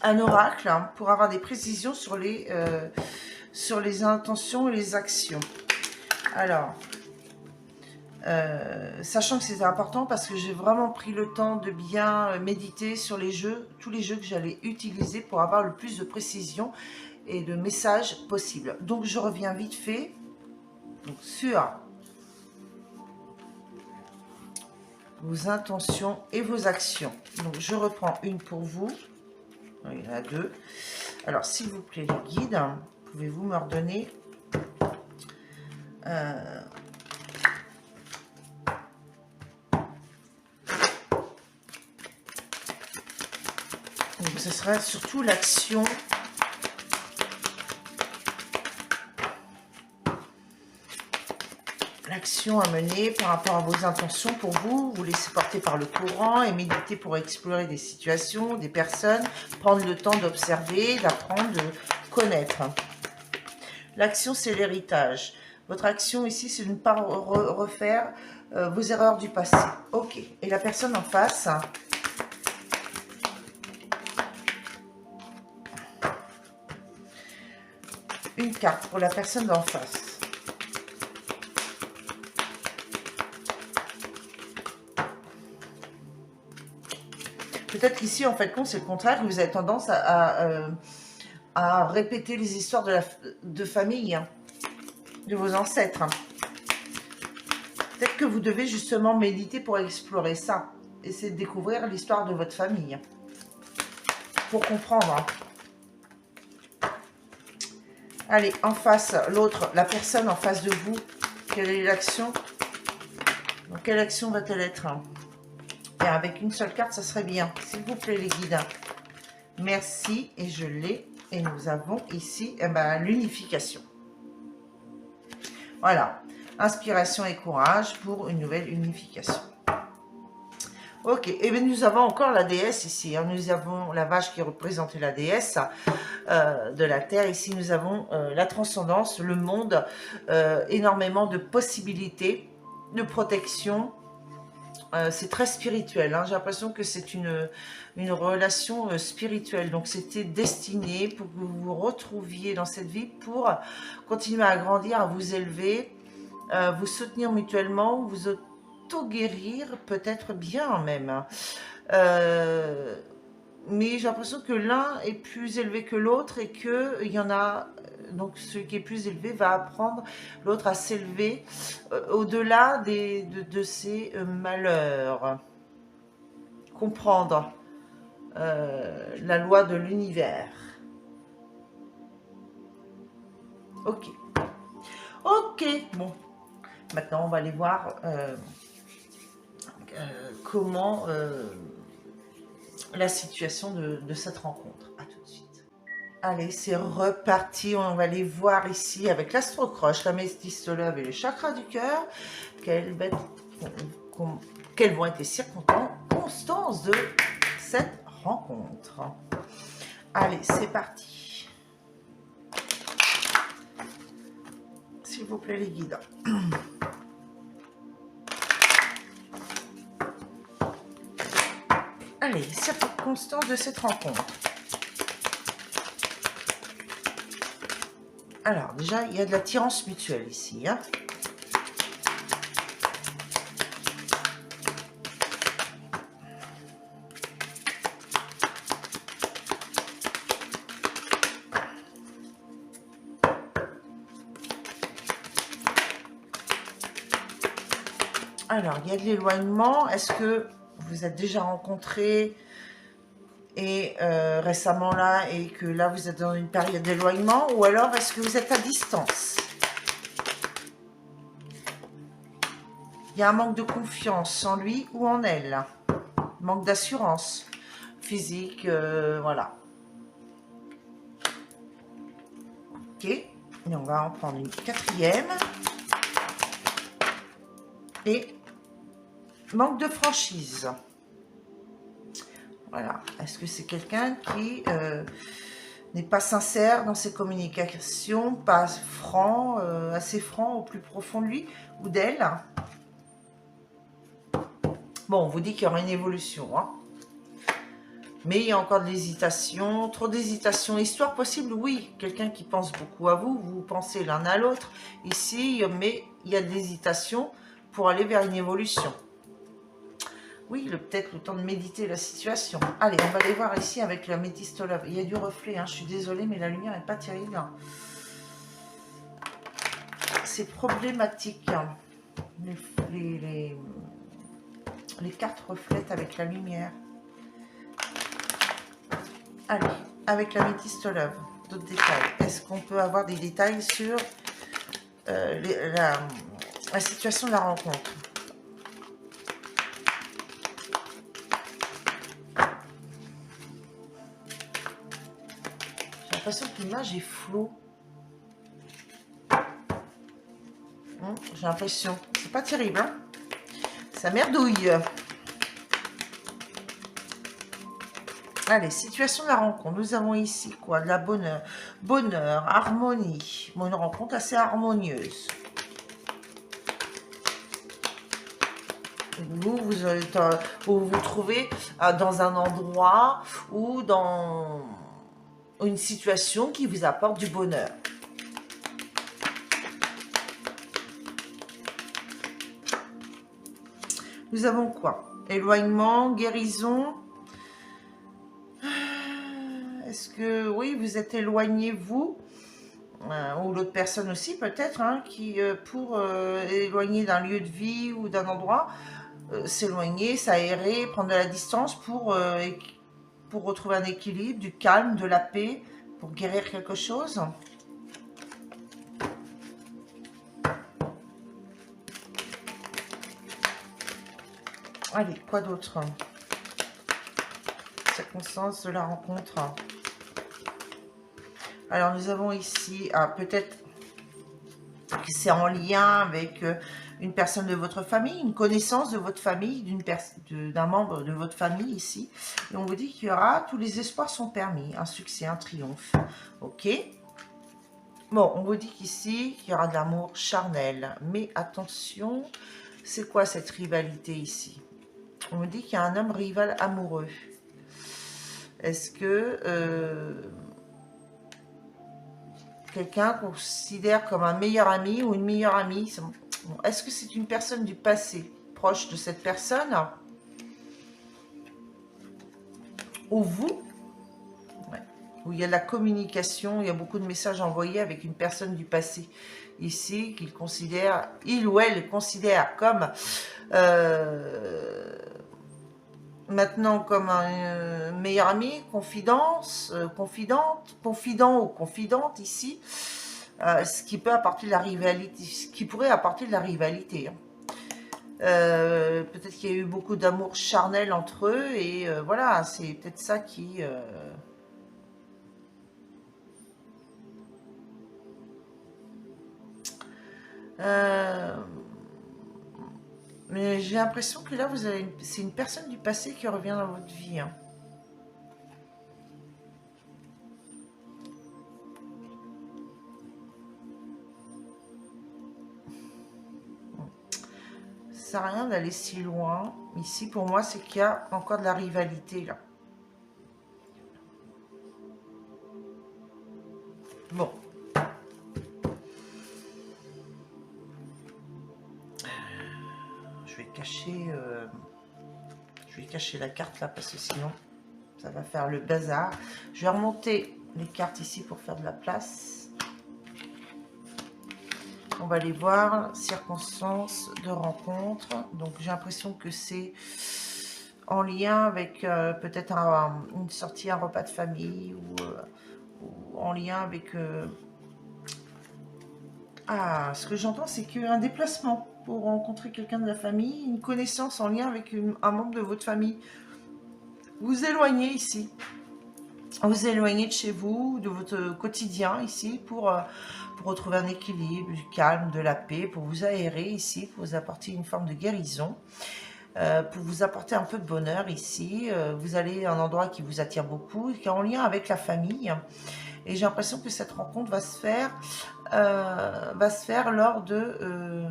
un oracle hein, pour avoir des précisions sur les intentions et les actions. Alors, sachant que c'était important parce que j'ai vraiment pris le temps de bien méditer sur les jeux, tous les jeux que j'allais utiliser pour avoir le plus de précision et de messages possibles. Donc, je reviens vite fait donc, sur vos intentions et vos actions. Donc, je reprends une pour vous. Il y en a deux. Alors, s'il vous plaît, les guides, pouvez-vous me redonner donc, ce sera surtout l'action. L'action à mener par rapport à vos intentions pour vous, vous laissez porter par le courant et méditer pour explorer des situations, des personnes, prendre le temps d'observer, d'apprendre, de connaître. L'action, c'est l'héritage. Votre action ici, c'est de ne pas refaire vos erreurs du passé. Ok. Et la personne en face, une carte pour la personne d'en face. Peut-être qu'ici, en fait, c'est le contraire, que vous avez tendance à répéter les histoires de famille, hein, de vos ancêtres. Hein. Peut-être que vous devez justement méditer pour explorer ça. Essayer de découvrir l'histoire de votre famille. Pour comprendre. Hein. Allez, en face, l'autre, la personne en face de vous, quelle est l'action? Donc, quelle action va-t-elle être? Et avec une seule carte, ça serait bien. S'il vous plaît, les guides. Merci, et je l'ai. Et nous avons ici l'unification. Voilà. Inspiration et courage pour une nouvelle unification. Ok. Et bien, nous avons encore la déesse ici. Hein. Nous avons la vache qui représentait la déesse de la terre. Ici, nous avons la transcendance, le monde, énormément de possibilités, de protection. C'est très spirituel, hein. J'ai l'impression que c'est une relation spirituelle. Donc, c'était destiné pour que vous vous retrouviez dans cette vie pour continuer à grandir, à vous élever, vous soutenir mutuellement, vous auto-guérir, peut-être bien même. Mais j'ai l'impression que l'un est plus élevé que l'autre et qu'il y en a... Donc, celui qui est plus élevé va apprendre l'autre à s'élever au-delà de ses malheurs. Comprendre la loi de l'univers. Ok. Ok. Bon. Maintenant, on va aller voir comment la situation de cette rencontre. À tout de suite. Allez, c'est reparti. On va aller voir ici avec l'astro-croche, la métisse de l'œuvre et le chakra du cœur. Quelles vont être les circonstances de cette rencontre. Allez, c'est parti. S'il vous plaît, les guides. Allez, circonstances de cette rencontre. Alors, déjà, il y a de l'attirance mutuelle ici. Hein. Alors, il y a de l'éloignement. Est-ce que vous êtes déjà rencontrés et récemment là, et que là, vous êtes dans une période d'éloignement? Ou alors, est-ce que vous êtes à distance? Il y a un manque de confiance en lui ou en elle. Manque d'assurance physique, voilà. Ok. Et on va en prendre une quatrième. Et manque de franchise. Voilà. Est-ce que c'est quelqu'un qui n'est pas sincère dans ses communications, pas franc, assez franc au plus profond de lui ou d'elle? Bon, on vous dit qu'il y aura une évolution, hein. Mais il y a encore de l'hésitation, trop d'hésitation. Histoire possible, oui. Quelqu'un qui pense beaucoup à vous, vous pensez l'un à l'autre. Ici, mais il y a de l'hésitation pour aller vers une évolution. Oui, peut-être le temps de méditer la situation. Allez, on va aller voir ici avec la métistolove. Il y a du reflet, hein. Je suis désolée, mais la lumière n'est pas terrible. C'est problématique. Hein. Les cartes reflètent avec la lumière. Allez, avec la métistolove, d'autres détails. Est-ce qu'on peut avoir des détails sur la situation de la rencontre? J'ai l'impression que l'image est floue. J'ai l'impression. C'est pas terrible, hein? Ça merdouille. Allez, situation de la rencontre. Nous avons ici quoi? De la bonheur. Bonheur, harmonie. Bon, une rencontre assez harmonieuse. Vous vous trouvez dans un endroit ou dans une situation qui vous apporte du bonheur. Nous avons quoi? Éloignement, guérison. Est-ce que, oui, vous êtes éloigné, vous, ou l'autre personne aussi, peut-être, hein, qui, pour éloigner d'un lieu de vie ou d'un endroit, s'éloigner, s'aérer, prendre de la distance pour retrouver un équilibre, du calme, de la paix, pour guérir quelque chose. Allez, quoi d'autre? Circonstances de la rencontre. Alors, nous avons ici, peut-être que c'est en lien avec une personne de votre famille, une connaissance de votre famille, d'un membre de votre famille ici. Et on vous dit qu'il y aura, tous les espoirs sont permis, un succès, un triomphe. Ok. Bon, on vous dit qu'ici, qu'il y aura de l'amour charnel. Mais attention, c'est quoi cette rivalité ici? On me dit qu'il y a un homme rival amoureux. Est-ce que quelqu'un considère comme un meilleur ami ou une meilleure amie? Est-ce que c'est une personne du passé proche de cette personne? Ou vous? Ouais. Où il y a de la communication, il y a beaucoup de messages envoyés avec une personne du passé. Ici, qu'il considère, il ou elle considère comme maintenant comme un meilleur ami, confident ou confidente ici, ce qui peut apporter de la rivalité, ce qui pourrait apporter de la rivalité. Hein. Peut-être qu'il y a eu beaucoup d'amour charnel entre eux et voilà, c'est peut-être ça qui... mais j'ai l'impression que là, c'est une personne du passé qui revient dans votre vie. Hein. sert à rien d'aller si loin. Ici, pour moi, c'est qu'il y a encore de la rivalité, là. Bon. Je vais cacher la carte, là, parce que sinon, ça va faire le bazar. Je vais remonter les cartes ici pour faire de la place. On va aller voir, circonstances de rencontre. Donc j'ai l'impression que c'est en lien avec peut-être une sortie, un repas de famille ou en lien avec... ce que j'entends, c'est qu'un déplacement pour rencontrer quelqu'un de la famille, une connaissance en lien avec un membre de votre famille. Vous éloignez ici. Vous éloignez de chez vous, de votre quotidien ici pour retrouver un équilibre, du calme, de la paix, pour vous aérer ici, pour vous apporter une forme de guérison, pour vous apporter un peu de bonheur ici. Vous allez à un endroit qui vous attire beaucoup, qui est en lien avec la famille. Et j'ai l'impression que cette rencontre va se faire lors de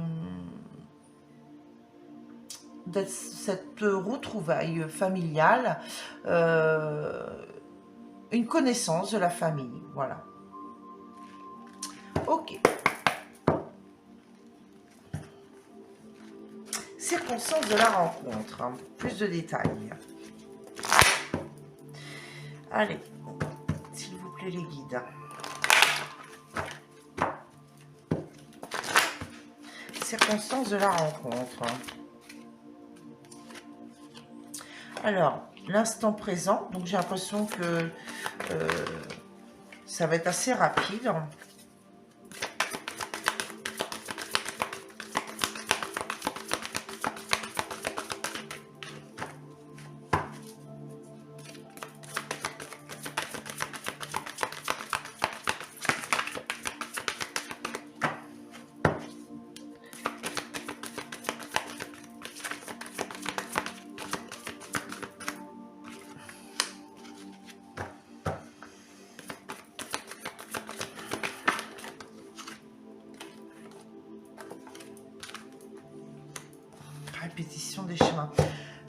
cette retrouvaille familiale, une connaissance de la famille, voilà. Ok. Circonstances de la rencontre, hein. Plus de détails. Allez, s'il vous plaît les guides. Circonstances de la rencontre. Alors, l'instant présent, donc j'ai l'impression que ça va être assez rapide. Répétition des chemins.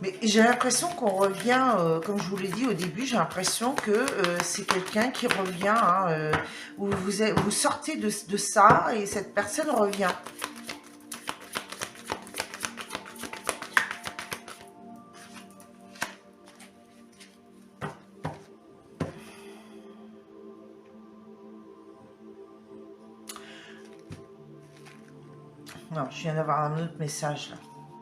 Mais j'ai l'impression qu'on revient, comme je vous l'ai dit au début, j'ai l'impression que c'est quelqu'un qui revient, hein, où vous sortez de ça et cette personne revient. Non, je viens d'avoir un autre message là.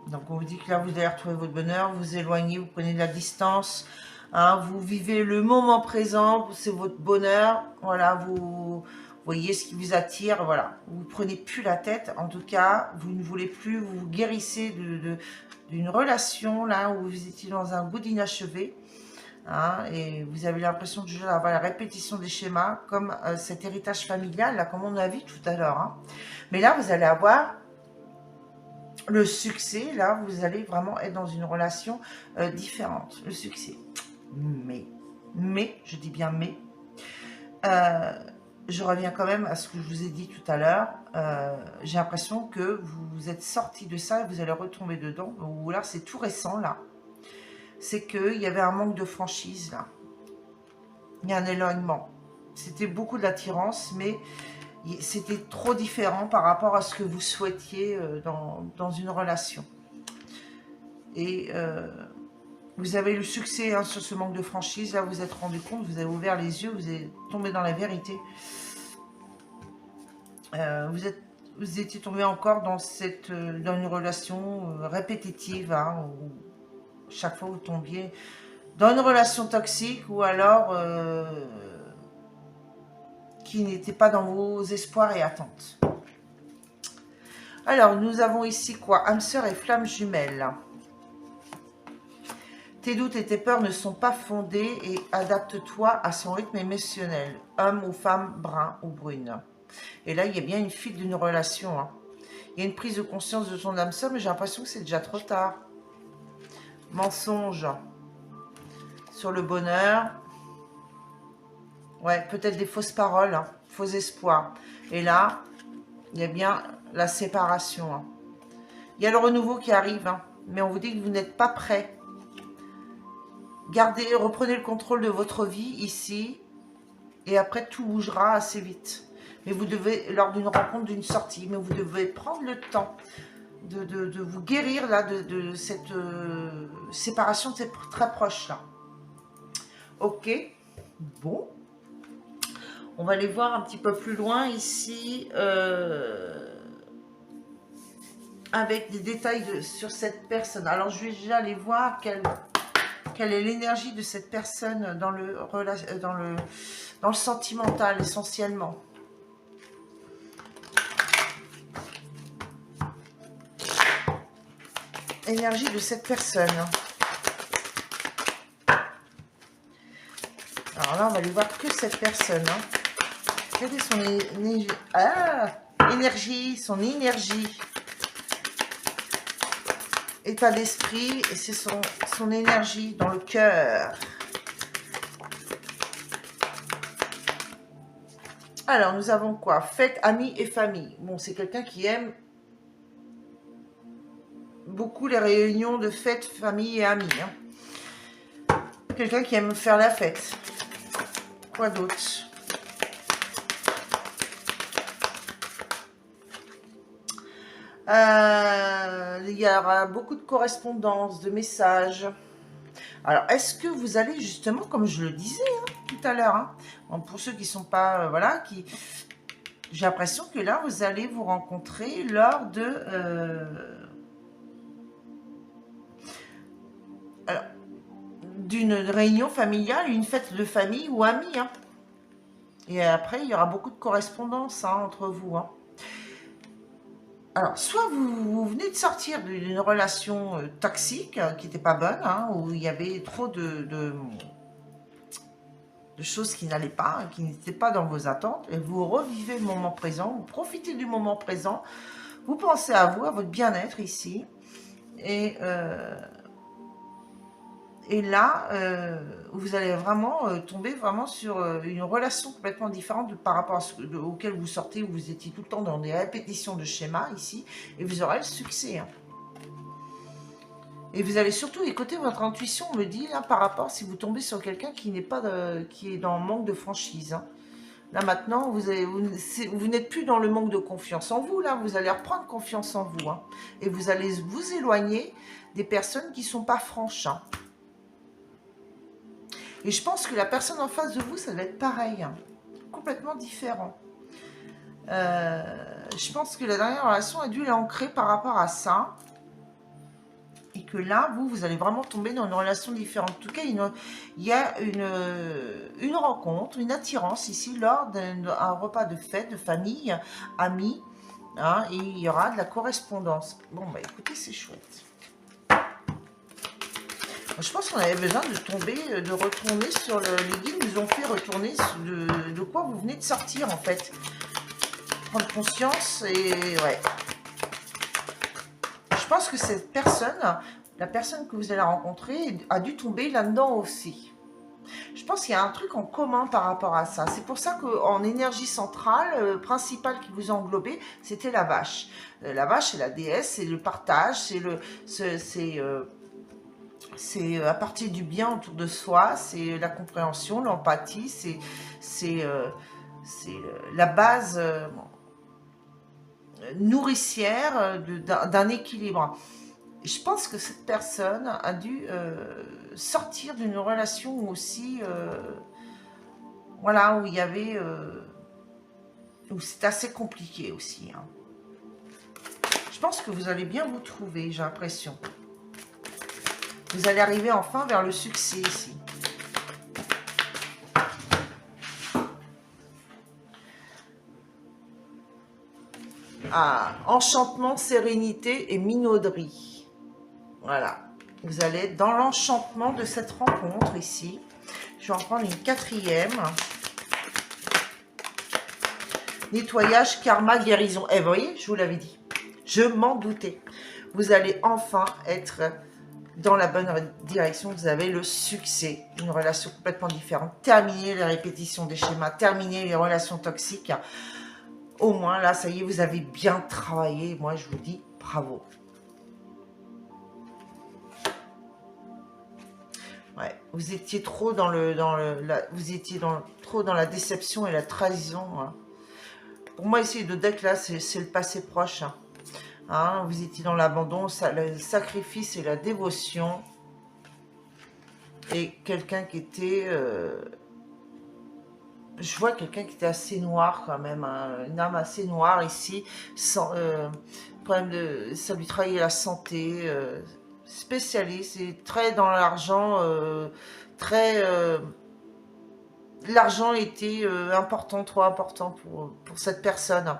Donc on vous dit que là vous allez retrouver votre bonheur, vous éloignez, vous prenez de la distance, hein, vous vivez le moment présent, c'est votre bonheur, voilà, vous voyez ce qui vous attire, voilà, vous ne prenez plus la tête, en tout cas, vous ne voulez plus, vous vous guérissez d'une relation là où vous étiez dans un goût d'inachevé, hein, et vous avez l'impression de avoir la répétition des schémas, comme cet héritage familial, là, comme on a vu tout à l'heure, hein. Mais là vous allez avoir le succès, là, vous allez vraiment être dans une relation différente. Le succès. Mais, je dis bien mais, je reviens quand même à ce que je vous ai dit tout à l'heure. J'ai l'impression que vous êtes sorti de ça et vous allez retomber dedans. Ou là, c'est tout récent, là. C'est qu'il y avait un manque de franchise, là. Il y a un éloignement. C'était beaucoup d'attirance, mais... c'était trop différent par rapport à ce que vous souhaitiez dans une relation. Et vous avez eu le succès, hein, sur ce manque de franchise. Là, vous vous êtes rendu compte, vous avez ouvert les yeux, vous êtes tombé dans la vérité. Vous étiez tombé encore dans une relation répétitive, hein, où chaque fois vous tombiez dans une relation toxique ou alors... qui n'était pas dans vos espoirs et attentes. Alors, nous avons ici quoi? Âme sœur et flamme jumelle. Tes doutes et tes peurs ne sont pas fondés et adapte-toi à son rythme émotionnel, homme ou femme, brun ou brune. Et là, il y a bien une fuite d'une relation, hein. Il y a une prise de conscience de ton âme sœur, mais j'ai l'impression que c'est déjà trop tard. Mensonge sur le bonheur. Ouais, peut-être des fausses paroles, hein, faux espoirs. Et là, il y a bien la séparation, hein. Il y a le renouveau qui arrive, hein, mais on vous dit que vous n'êtes pas prêt. Gardez, reprenez le contrôle de votre vie ici, et après tout bougera assez vite. Mais vous devez, lors d'une rencontre, d'une sortie, mais vous devez prendre le temps de vous guérir là, de cette séparation de ces très proches là. Ok, bon. On va aller voir un petit peu plus loin ici, avec des détails sur cette personne. Alors je vais déjà aller voir quelle est l'énergie de cette personne dans le sentimental essentiellement. Énergie de cette personne. Alors là, on va aller voir que cette personne. Hein. Quelle est son énergie, son énergie. État d'esprit, et c'est son énergie dans le cœur. Alors, nous avons quoi? Fête, amis et famille. Bon, c'est quelqu'un qui aime beaucoup les réunions de fête, famille et amis. Hein. Quelqu'un qui aime faire la fête. Quoi d'autre? Il y aura beaucoup de correspondances, de messages. Alors, est-ce que vous allez justement, comme je le disais hein, tout à l'heure, hein, bon, pour ceux qui ne sont pas, voilà, j'ai l'impression que là, vous allez vous rencontrer lors d'une réunion familiale, une fête de famille ou amis. Hein. Et après, il y aura beaucoup de correspondance hein, entre vous. Hein. Alors, soit vous venez de sortir d'une relation toxique qui n'était pas bonne, hein, où il y avait trop de choses qui n'allaient pas, qui n'étaient pas dans vos attentes, et vous revivez le moment présent, vous profitez du moment présent, vous pensez à vous, à votre bien-être ici, et là, vous allez vraiment tomber vraiment sur une relation complètement différente par rapport à auquel vous sortez, où vous étiez tout le temps dans des répétitions de schémas ici, et vous aurez le succès. Hein. Et vous allez surtout écouter votre intuition, me dit, là, par rapport si vous tombez sur quelqu'un qui est dans le manque de franchise. Hein. Là maintenant, vous n'êtes plus dans le manque de confiance en vous, là, vous allez reprendre confiance en vous. Hein. Et vous allez vous éloigner des personnes qui ne sont pas franches. Hein. Et je pense que la personne en face de vous, ça va être pareil, hein, complètement différent. Je pense que la dernière relation a dû l'ancrer par rapport à ça. Et que là, vous allez vraiment tomber dans une relation différente. En tout cas, il y a une rencontre, une attirance ici lors d'un repas de fête, de famille, amis. Hein, et il y aura de la correspondance. Bon, bah écoutez, c'est chouette. Je pense qu'on avait besoin de retourner sur les guides nous ont fait retourner de quoi vous venez de sortir en fait. Prendre conscience et ouais. Je pense que cette personne, la personne que vous allez rencontrer, a dû tomber là-dedans aussi. Je pense qu'il y a un truc en commun par rapport à ça. C'est pour ça qu'en énergie centrale, principale qui vous englobait, c'était la vache. La vache, c'est la déesse, c'est le partage, c'est à partir du bien autour de soi, c'est la compréhension, l'empathie, c'est la base nourricière d'un équilibre. Je pense que cette personne a dû sortir d'une relation aussi, voilà, où il y avait, où c'est assez compliqué aussi. Hein. Je pense que vous allez bien vous trouver, j'ai l'impression. Vous allez arriver enfin vers le succès ici. Ah, enchantement, sérénité et minauderie. Voilà. Vous allez être dans l'enchantement de cette rencontre ici. Je vais en prendre une quatrième. Nettoyage, karma, guérison. Eh, vous voyez, je vous l'avais dit. Je m'en doutais. Vous allez enfin être dans la bonne direction, vous avez le succès, une relation complètement différente. Terminez les répétitions des schémas, terminez les relations toxiques. Au moins, là, ça y est, vous avez bien travaillé. Moi, je vous dis bravo. Vous étiez trop dans trop dans la déception et la trahison. Hein. Pour moi, ici, le deck, là, c'est le passé proche. Hein. Hein, vous étiez dans l'abandon, le sacrifice et la dévotion. Et quelqu'un qui était... je vois quelqu'un qui était assez noir quand même. Hein, une âme assez noire ici. Sans, problème de... Ça lui travaillait la santé. Spécialiste et très dans l'argent. Très... l'argent était important, trop important pour cette personne.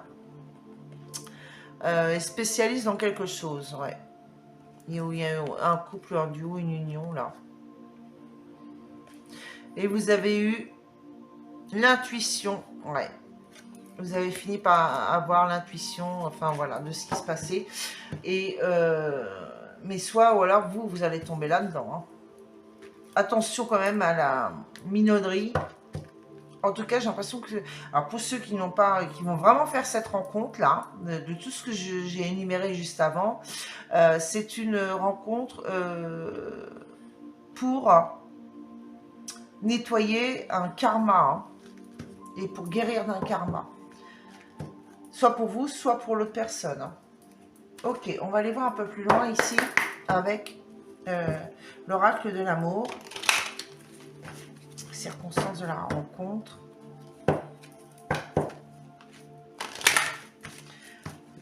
Spécialiste dans quelque chose, ouais. Il y a un couple, un duo, une union, là. Et vous avez eu l'intuition, ouais. Vous avez fini par avoir l'intuition, enfin voilà, de ce qui se passait. Et, mais soit, ou alors vous allez tomber là-dedans. Hein. Attention quand même à la minauderie. En tout cas, j'ai l'impression que... Alors, pour ceux qui n'ont pas... qui vont vraiment faire cette rencontre-là, de tout ce que j'ai énuméré juste avant, c'est une rencontre pour nettoyer un karma, hein, et pour guérir d'un karma. Soit pour vous, soit pour l'autre personne. Hein. Ok, on va aller voir un peu plus loin ici, avec l'oracle de l'amour. Circonstances de la rencontre.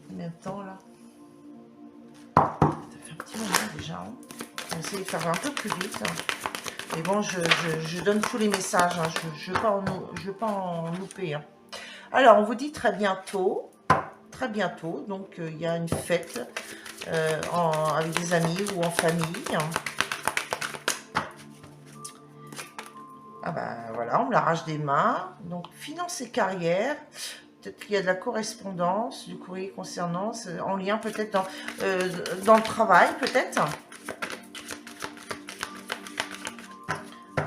Combien de temps là? Ça fait un petit moment déjà. Hein. On va essayer de faire un peu plus vite. Hein. Mais bon, je donne tous les messages. Hein. Je ne veux pas en louper. Hein. Alors, on vous dit très bientôt. Très bientôt. Donc, il y a une fête avec des amis ou en famille. Hein. Ah ben voilà, on me l'arrache des mains. Donc, finance et carrière. Peut-être qu'il y a de la correspondance, du courrier concernant, en lien peut-être dans le travail, peut-être.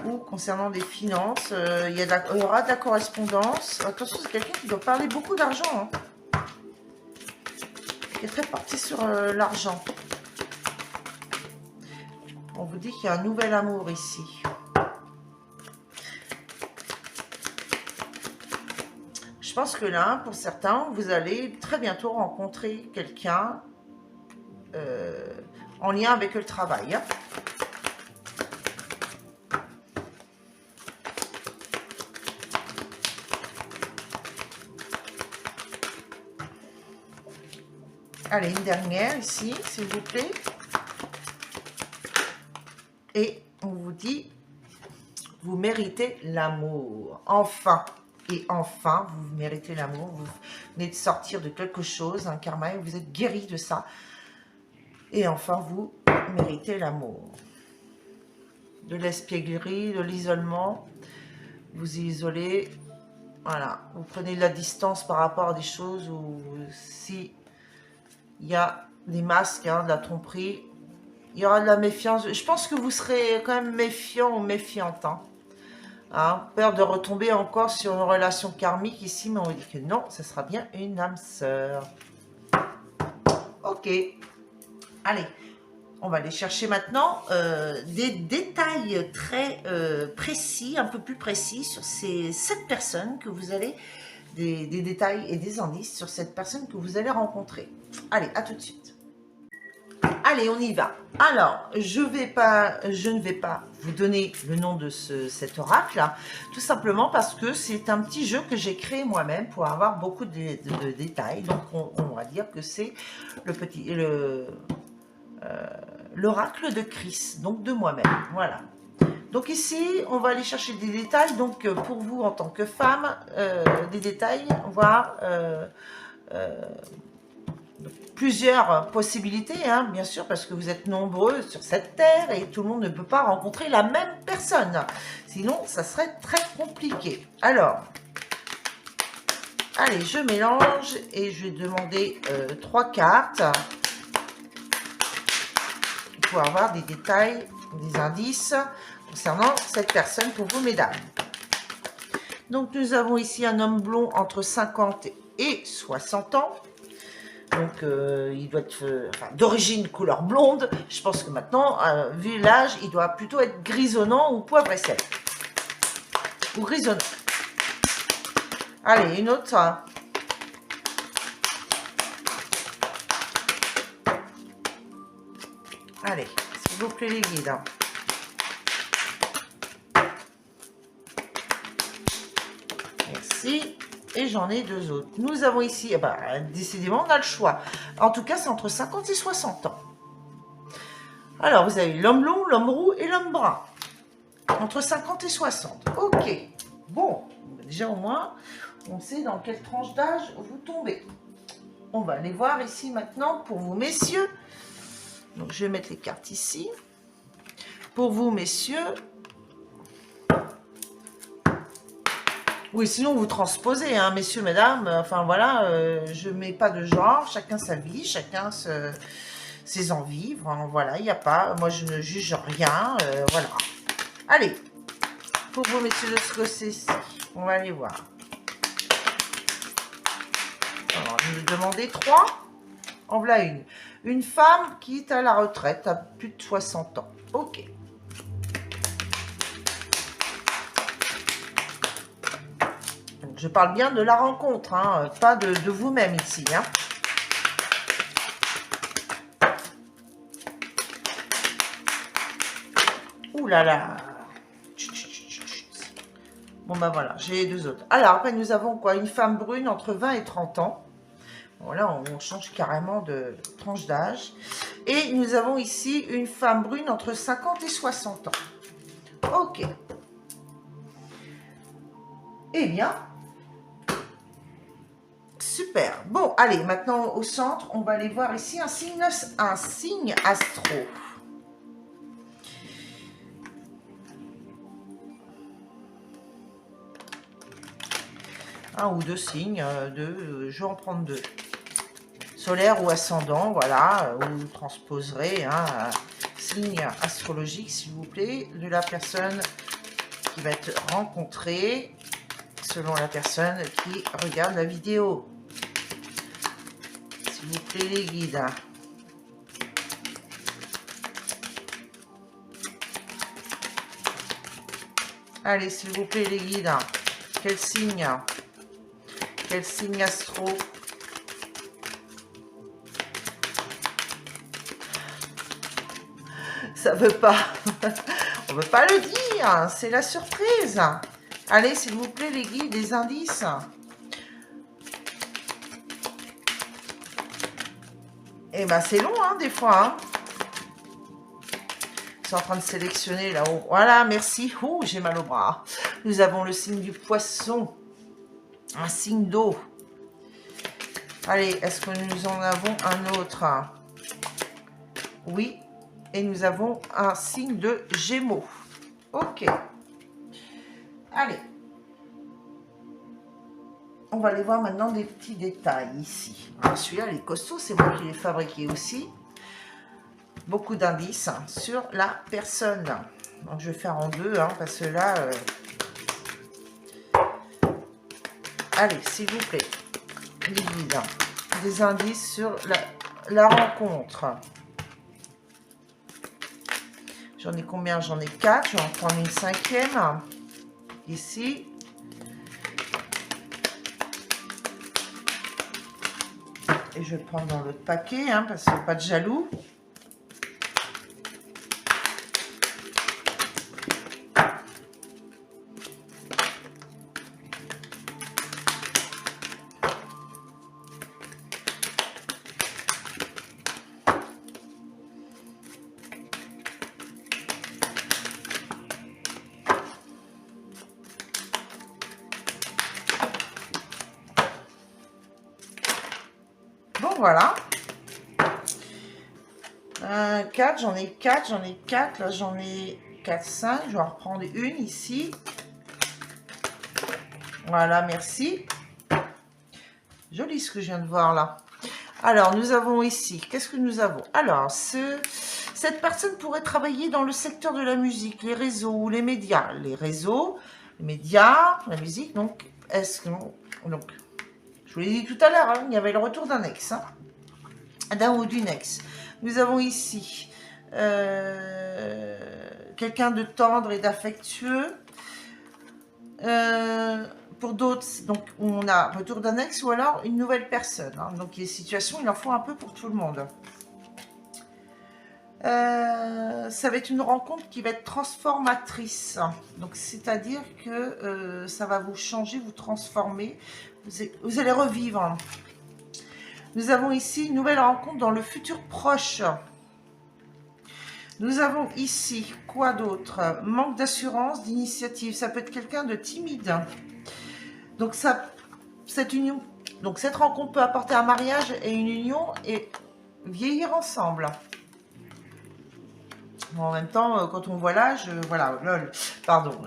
Ou concernant des finances, il y aura de la correspondance. Attention, c'est quelqu'un qui doit parler beaucoup d'argent. Hein. Qui est très parti sur l'argent. On vous dit qu'il y a un nouvel amour ici. Je pense que là, pour certains, vous allez très bientôt rencontrer quelqu'un en lien avec le travail. Hein. Allez, une dernière ici, s'il vous plaît. Et on vous dit, vous méritez l'amour. Enfin. Et enfin, vous méritez l'amour, vous venez de sortir de quelque chose, un karma, et vous êtes guéri de ça. Et enfin, vous méritez l'amour. De l'espièglerie, de l'isolement, vous isolez, voilà. Vous prenez de la distance par rapport à des choses où si il y a des masques, hein, de la tromperie, il y aura de la méfiance. Je pense que vous serez quand même méfiant ou méfiante, hein. Hein, peur de retomber encore sur une relation karmique ici, mais on dit que non, ce sera bien une âme sœur. Ok. Allez, on va aller chercher maintenant des détails très précis, un peu plus précis sur ces 7 personnes que vous allez, des détails et des indices sur cette personne que vous allez rencontrer. Allez, à tout de suite. Allez, on y va. Alors, je ne vais pas vous donner le nom de cet oracle, là, tout simplement parce que c'est un petit jeu que j'ai créé moi-même pour avoir beaucoup de détails. Donc, on va dire que c'est l'oracle de Chris, donc de moi-même. Voilà. Donc ici, on va aller chercher des détails. Donc, pour vous, en tant que femme, des détails, voire... plusieurs possibilités, hein, bien sûr, parce que vous êtes nombreux sur cette terre et tout le monde ne peut pas rencontrer la même personne. Sinon, ça serait très compliqué. Alors, allez, je mélange et je vais demander 3 cartes pour avoir des détails, des indices concernant cette personne pour vous, mesdames. Donc, nous avons ici un homme blond entre 50 et 60 ans. Donc, il doit être enfin, d'origine couleur blonde. Je pense que maintenant, vu l'âge, il doit plutôt être grisonnant ou poivre et sel. Ou grisonnant. Allez, une autre, ça. Allez, s'il vous plaît, les guides. Merci. Et j'en ai deux autres. Nous avons ici, eh ben, décidément, on a le choix. En tout cas, c'est entre 50 et 60 ans. Alors, vous avez l'homme long, l'homme roux et l'homme brun. Entre 50 et 60. Ok. Bon, déjà au moins, on sait dans quelle tranche d'âge vous tombez. On va aller voir ici maintenant pour vous, messieurs. Donc, je vais mettre les cartes ici. Pour vous, messieurs. Oui, sinon vous transposez, hein, messieurs, mesdames. Enfin voilà, je ne mets pas de genre. Chacun sa vie, chacun ses envies. Voilà, il n'y a pas. Moi, je ne juge rien. Voilà. Allez, pour vous, messieurs de Scorsese, on va aller voir. Alors, je vais demander 3. En voilà une. Une femme qui est à la retraite à plus de 60 ans. Ok. Je parle bien de la rencontre, hein, pas de vous-même ici. Hein. Ouh là là. Bon ben voilà, j'ai les deux autres. Alors après nous avons quoi? Une femme brune entre 20 et 30 ans. Voilà, on change carrément de tranche d'âge. Et nous avons ici une femme brune entre 50 et 60 ans. Ok. Eh bien, super. Bon, allez, maintenant au centre, on va aller voir ici un signe astro. Un ou deux signes, je vais en prendre deux. Solaire ou ascendant, voilà, vous transposerez un signe astrologique, s'il vous plaît, de la personne qui va être rencontrée, selon la personne qui regarde la vidéo. S'il vous plaît, les guides. Allez, s'il vous plaît, les guides. Quel signe? Quel signe astro? Ça veut pas. On veut pas le dire. C'est la surprise. Allez, s'il vous plaît, les guides, des indices. Eh ben, c'est long, hein, des fois. Hein. Je suis en train de sélectionner là-haut. Voilà, merci. Ouh, j'ai mal au bras. Nous avons le signe du poisson. Un signe d'eau. Allez, est-ce que nous en avons un autre? Oui. Et nous avons un signe de Gémeaux. Ok. Allez. On va aller voir maintenant des petits détails ici. Celui-là, les costauds, c'est moi qui l'ai fabriqué aussi. Beaucoup d'indices sur la personne. Donc, je vais faire en deux, hein, parce que là... Allez, s'il vous plaît. Les guides. Des indices sur la rencontre. J'en ai combien? J'en ai 4. Je vais en prendre une 5e. Ici. Et je vais le prendre dans l'autre paquet, hein, parce qu'il n'y a pas de jaloux. Voilà. 4, j'en ai 4, j'en ai 4, là j'en ai 4, 5, je vais en reprendre une ici. Voilà, merci. Joli ce que je viens de voir là. Alors, nous avons ici, qu'est-ce que nous avons? Alors, cette personne pourrait travailler dans le secteur de la musique, les réseaux ou les médias. Les réseaux, les médias, la musique, donc, est-ce que... Donc, je vous l'ai dit tout à l'heure, hein, il y avait le retour d'un ex. Hein. d'un ou d'une ex. Nous avons ici quelqu'un de tendre et d'affectueux. Pour d'autres, donc on a retour d'un ex ou alors une nouvelle personne. Hein. Donc les situations, il en faut un peu pour tout le monde. Ça va être une rencontre qui va être transformatrice. Donc c'est-à-dire que ça va vous changer, vous transformer. Vous allez revivre. Nous avons ici une nouvelle rencontre dans le futur proche. Nous avons ici, quoi d'autre? Manque d'assurance, d'initiative. Ça peut être quelqu'un de timide. Donc cette union, donc cette rencontre peut apporter un mariage et une union et vieillir ensemble. Bon, en même temps, quand on voit l'âge, voilà, lol, pardon,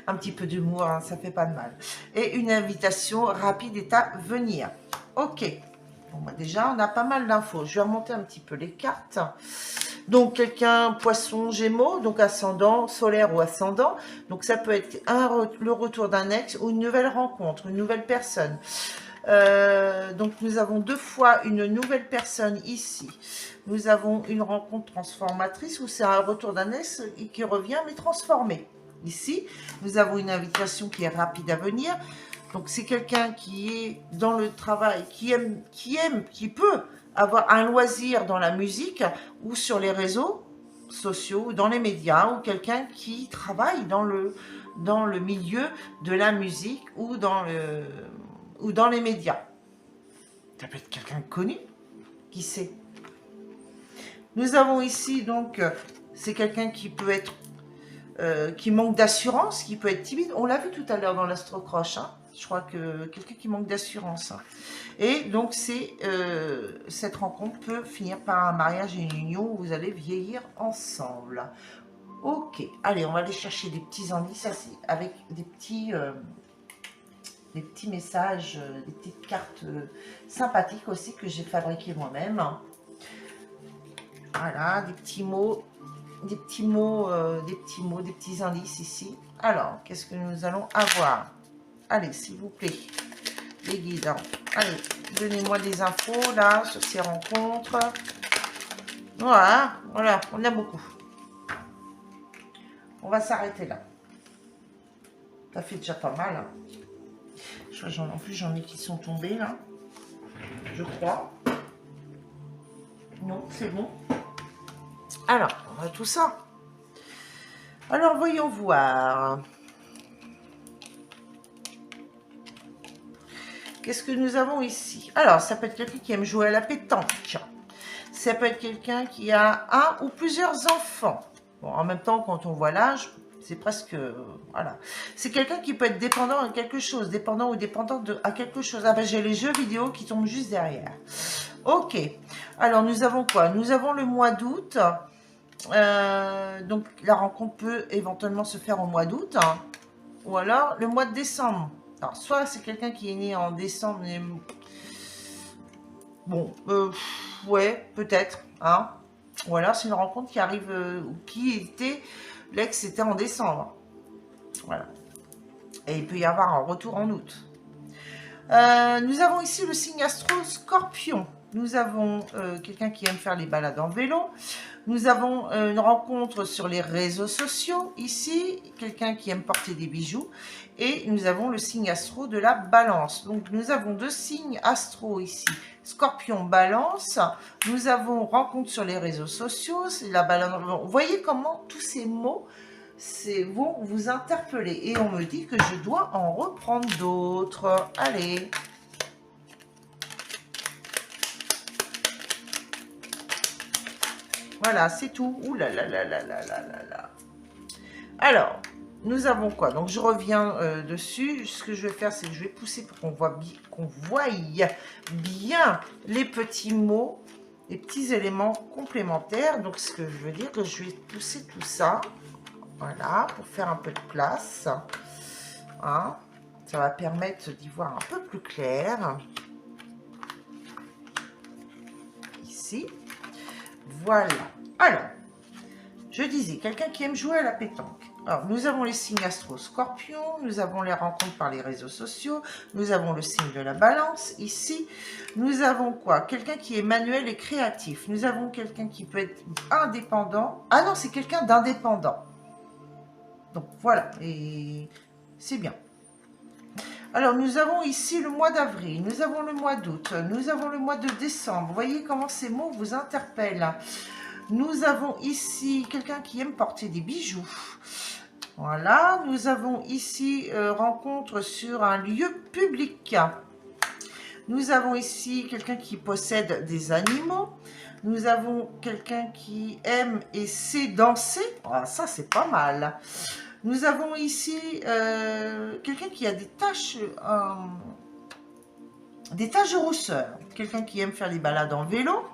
un petit peu d'humour, hein, ça fait pas de mal. Et une invitation rapide est à venir. Ok. Bon, bah déjà, on a pas mal d'infos. Je vais remonter un petit peu les cartes. Donc, quelqu'un, poisson, gémeaux, donc ascendant, solaire ou ascendant. Donc, ça peut être le retour d'un ex ou une nouvelle rencontre, une nouvelle personne. Donc, nous avons 2 fois une nouvelle personne ici. Nous avons une rencontre transformatrice où c'est un retour d'un ex qui revient mais transformé. Ici, nous avons une invitation qui est rapide à venir. Donc, c'est quelqu'un qui est dans le travail, qui peut avoir un loisir dans la musique ou sur les réseaux sociaux ou dans les médias, ou quelqu'un qui travaille dans le milieu de la musique ou dans les médias. Ça peut être quelqu'un de connu, qui sait. Nous avons ici donc, c'est quelqu'un qui peut être, qui manque d'assurance, qui peut être timide. On l'a vu tout à l'heure dans l'astrocroche, hein. Je crois que quelqu'un qui manque d'assurance. Hein. Et donc, cette rencontre peut finir par un mariage et une union où vous allez vieillir ensemble. Ok, allez, on va aller chercher des petits indices avec des petits messages, des petites cartes sympathiques aussi que j'ai fabriquées moi-même. Voilà, des petits mots, des petits indices ici. Alors, qu'est-ce que nous allons avoir? Allez, s'il vous plaît, les guides. Allez, donnez-moi des infos là sur ces rencontres. Voilà, on a beaucoup. On va s'arrêter là. Ça fait déjà pas mal. Hein. En plus, j'en ai qui sont tombés là. Je crois. Non, c'est bon. Alors, on a tout ça. Alors, voyons voir. Qu'est-ce que nous avons ici? Alors, ça peut être quelqu'un qui aime jouer à la pétanque. Ça peut être quelqu'un qui a un ou plusieurs enfants. Bon, en même temps, quand on voit l'âge, c'est presque... voilà. C'est quelqu'un qui peut être dépendant à quelque chose, dépendant ou dépendante à quelque chose. Ah ben, j'ai les jeux vidéo qui tombent juste derrière. Ok. Alors, nous avons quoi? Nous avons le mois d'août. Donc, la rencontre peut éventuellement se faire au mois d'août. Hein, ou alors, le mois de décembre. Alors, soit c'est quelqu'un qui est né en décembre, mais... Bon, ouais, peut-être, hein. Ou alors, c'est une rencontre qui arrive, qui était... L'ex était en décembre. Voilà. Et il peut y avoir un retour en août. Nous avons ici le signe astro Scorpion. Nous avons quelqu'un qui aime faire les balades en vélo. Nous avons une rencontre sur les réseaux sociaux. Ici, quelqu'un qui aime porter des bijoux. Et nous avons le signe astro de la balance. Donc, nous avons 2 signes astro ici. Scorpion, balance. Nous avons rencontre sur les réseaux sociaux. C'est la balance. Vous voyez comment tous ces mots vont vous interpeller. Et on me dit que je dois en reprendre d'autres. Allez. Voilà, c'est tout. Ouh là là là là là là là là. Alors, nous avons quoi? Donc, je reviens dessus. Ce que je vais faire, c'est que je vais pousser pour qu'on voie bien les petits mots, les petits éléments complémentaires. Donc, ce que je veux dire, que je vais pousser tout ça. Voilà, pour faire un peu de place. Hein, ça va permettre d'y voir un peu plus clair. Ici. Voilà. Alors, je disais, quelqu'un qui aime jouer à la pétanque. Alors, nous avons les signes astro scorpion, nous avons les rencontres par les réseaux sociaux, nous avons le signe de la balance ici, nous avons quoi? Quelqu'un qui est manuel et créatif, nous avons quelqu'un qui peut être indépendant, ah non, c'est quelqu'un d'indépendant, donc voilà, et c'est bien. Alors, nous avons ici le mois d'avril, nous avons le mois d'août, nous avons le mois de décembre, vous voyez comment ces mots vous interpellent. Nous avons ici quelqu'un qui aime porter des bijoux. Voilà, nous avons ici rencontre sur un lieu public. Nous avons ici quelqu'un qui possède des animaux. Nous avons quelqu'un qui aime et sait danser. Ah, ça, c'est pas mal. Nous avons ici quelqu'un qui a des taches de rousseur. Quelqu'un qui aime faire des balades en vélo.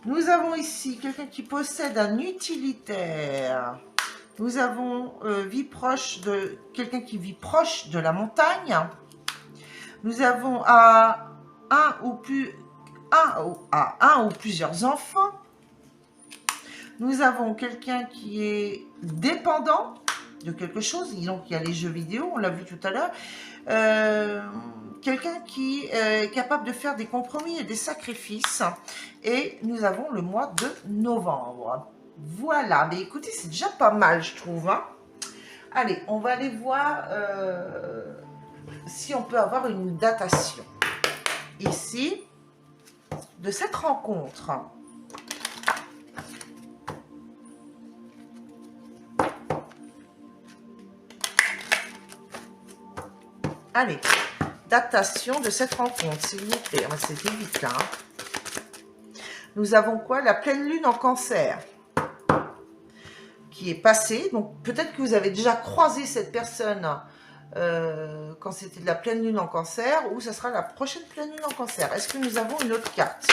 Nous avons ici quelqu'un qui possède un utilitaire. Nous avons vie proche de quelqu'un qui vit proche de la montagne. Nous avons un ou plusieurs enfants. Nous avons quelqu'un qui est dépendant de quelque chose. Donc il y a les jeux vidéo, on l'a vu tout à l'heure. Quelqu'un qui est capable de faire des compromis et des sacrifices. Et nous avons le mois de novembre. Voilà, mais écoutez, c'est déjà pas mal, je trouve. Hein. Allez, on va aller voir si on peut avoir une datation. Ici, de cette rencontre. Allez, datation de cette rencontre, s'il vous plaît. C'était vite là. Hein. Nous avons quoi? La pleine lune en cancer. Qui est passée. Donc, peut-être que vous avez déjà croisé cette personne quand c'était de la pleine lune en cancer. Ou ça sera la prochaine pleine lune en cancer. Est-ce que nous avons une autre carte?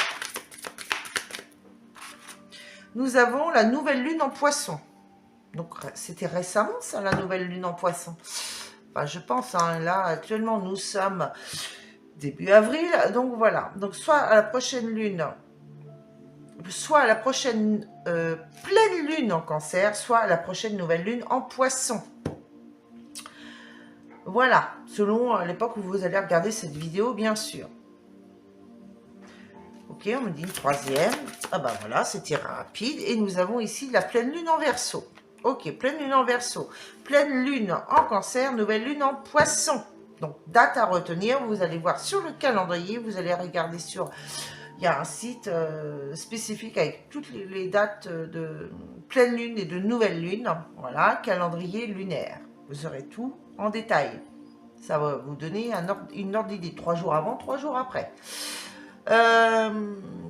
Nous avons la nouvelle lune en poisson. Donc, c'était récemment, ça, la nouvelle lune en poisson. Enfin, je pense, hein, là, actuellement, nous sommes début avril. Donc, voilà. Donc, soit à la prochaine lune, soit à la prochaine pleine lune en cancer, soit à la prochaine nouvelle lune en poisson. Voilà, selon l'époque où vous allez regarder cette vidéo, bien sûr. Ok, on me dit une troisième. Ah ben voilà, c'était rapide. Et nous avons ici la pleine lune en Verseau. Ok, pleine lune en Verseau. Pleine lune en cancer, nouvelle lune en poisson. Donc, date à retenir. Vous allez voir sur le calendrier. Vous allez regarder sur... Il y a un site spécifique avec toutes les dates de pleine lune et de nouvelle lune. Voilà, calendrier lunaire. Vous aurez tout en détail. Ça va vous donner une ordre d'idée. 3 jours avant, 3 jours après.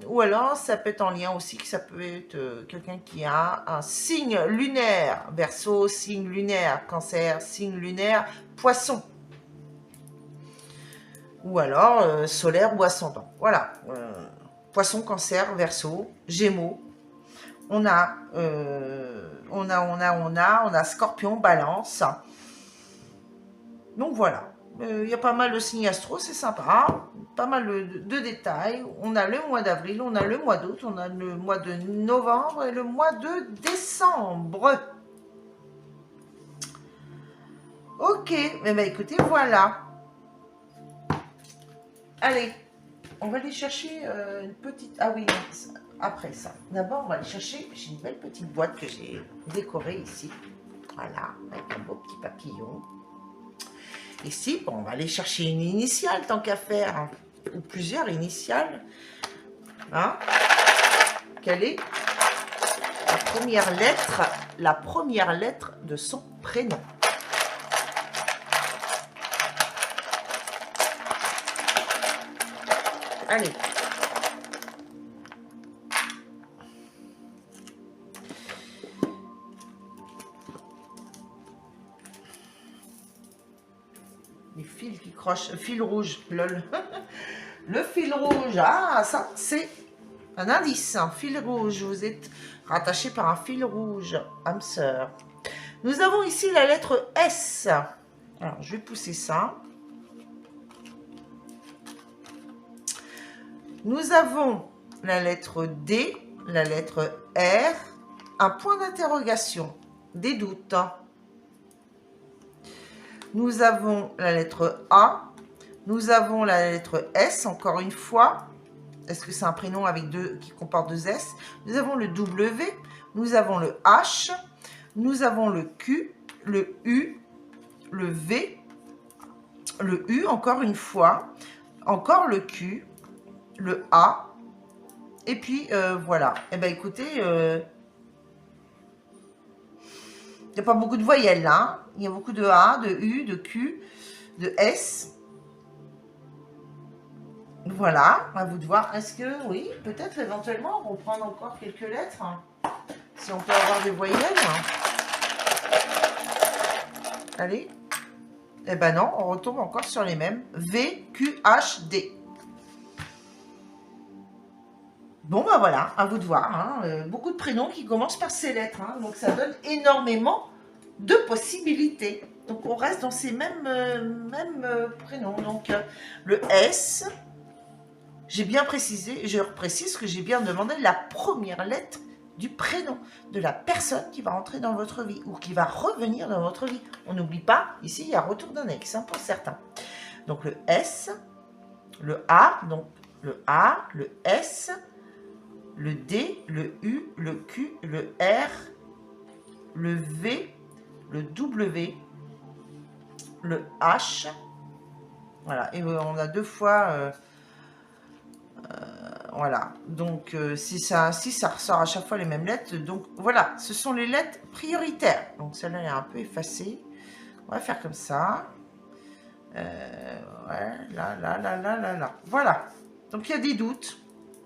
Ou alors, ça peut être en lien aussi, que ça peut être quelqu'un qui a un signe lunaire. Verseau, signe lunaire. Cancer, signe lunaire. Poisson. Ou alors, solaire ou ascendant. Voilà. Poisson, cancer, Verseau, Gémeaux. On a Scorpion, Balance. Donc voilà. Il y a pas mal de signes astro, c'est sympa. Pas mal de détails. On a le mois d'avril, on a le mois d'août, on a le mois de novembre et le mois de décembre. Ok. Eh bien, écoutez, voilà. Allez. On va aller chercher une petite... Ah oui, après ça. D'abord, on va aller chercher... J'ai une belle petite boîte que j'ai décorée ici. Voilà, avec un beau petit papillon. Ici, bon, on va aller chercher une initiale, tant qu'à faire. Hein, ou plusieurs initiales. Hein? Quelle est la première lettre de son prénom? Allez. Les fils qui crochent. Fil rouge, lol. Le fil rouge. Ah, ça, c'est un indice. Un fil rouge. Vous êtes rattaché par un fil rouge. Âme sœur. Nous avons ici la lettre S. Alors, je vais pousser ça. Nous avons la lettre D, la lettre R, un point d'interrogation. des doutes. Nous avons la lettre A. Nous avons la lettre S, encore une fois. Est-ce que c'est un prénom avec qui comporte 2 S? Nous avons le W. Nous avons le H. Nous avons le Q, le U, le V, le U, encore une fois. Encore le Q, le A. Et puis, voilà. Eh bien, écoutez, il n'y a pas beaucoup de voyelles là. Hein. Il y a beaucoup de A, de U, de Q, de S. Voilà, à vous de voir. Est-ce que, oui, peut-être éventuellement, reprendre encore quelques lettres. Hein, si on peut avoir des voyelles. Allez. Eh ben non, on retombe encore sur les mêmes. V, Q, H, D. Bon, ben voilà, à vous de voir. Hein. Beaucoup de prénoms qui commencent par ces lettres. Hein, donc, ça donne énormément de possibilités. Donc, on reste dans ces mêmes prénoms. Donc, le S, j'ai bien précisé, je reprécise que j'ai bien demandé la première lettre du prénom de la personne qui va rentrer dans votre vie ou qui va revenir dans votre vie. On n'oublie pas, ici, il y a retour d'un ex, hein, pour certains. Donc, le S, le A, donc le A, le S, le D, le U, le Q, le R, le V, le W, le H. Voilà, et on a 2 fois... voilà, donc si ça ressort à chaque fois les mêmes lettres, donc voilà, ce sont les lettres prioritaires. Donc celle-là est un peu effacée. On va faire comme ça. Ouais, là. Voilà. Donc il y a des doutes.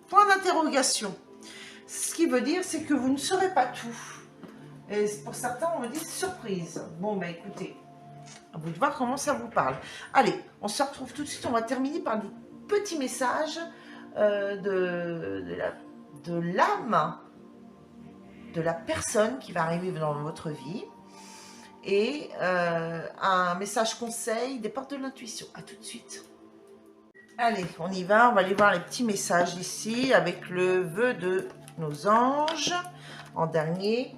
Point d'interrogation. Ce qui veut dire, c'est que vous ne saurez pas tout. Et pour certains, on me dit surprise. Bon, bah écoutez, à vous de voir comment ça vous parle. Allez, on se retrouve tout de suite. On va terminer par des petits messages de l'âme de la personne qui va arriver dans votre vie. Et un message conseil des portes de l'intuition. À tout de suite. Allez, on y va. On va aller voir les petits messages ici avec le vœu de nos anges en dernier.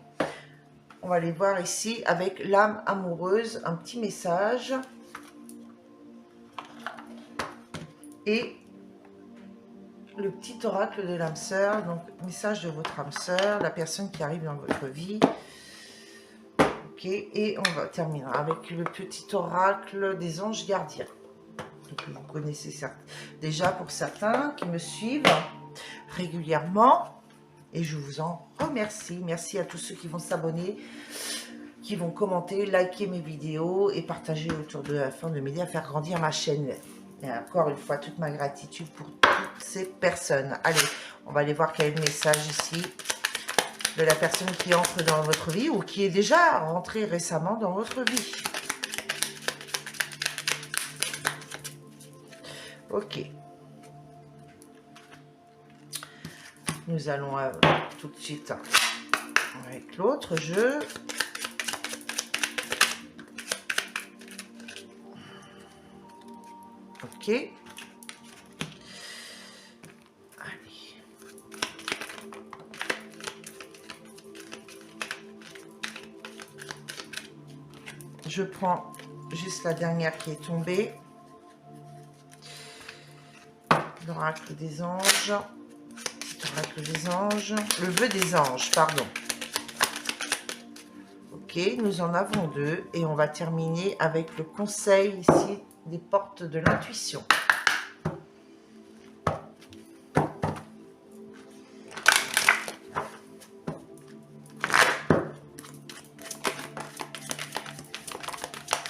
On va les voir ici avec l'âme amoureuse, un petit message. Et le petit oracle de l'âme sœur, donc message de votre âme sœur, la personne qui arrive dans votre vie. Ok, et on va terminer avec le petit oracle des anges gardiens. Donc vous connaissez ça déjà pour certains qui me suivent régulièrement. Et je vous en remercie. Merci à tous ceux qui vont s'abonner, qui vont commenter, liker mes vidéos et partager autour d'eux afin de m'aider à faire grandir ma chaîne. Et encore une fois, toute ma gratitude pour toutes ces personnes. Allez, on va aller voir quel est le message ici de la personne qui entre dans votre vie ou qui est déjà rentrée récemment dans votre vie. Ok. Nous allons tout de suite avec l'autre jeu. Ok. Allez. Je prends juste la dernière qui est tombée. L'oracle des anges. L'oracle des anges. Le vœu des anges, pardon. Ok, nous en avons 2 et on va terminer avec le conseil ici des portes de l'intuition.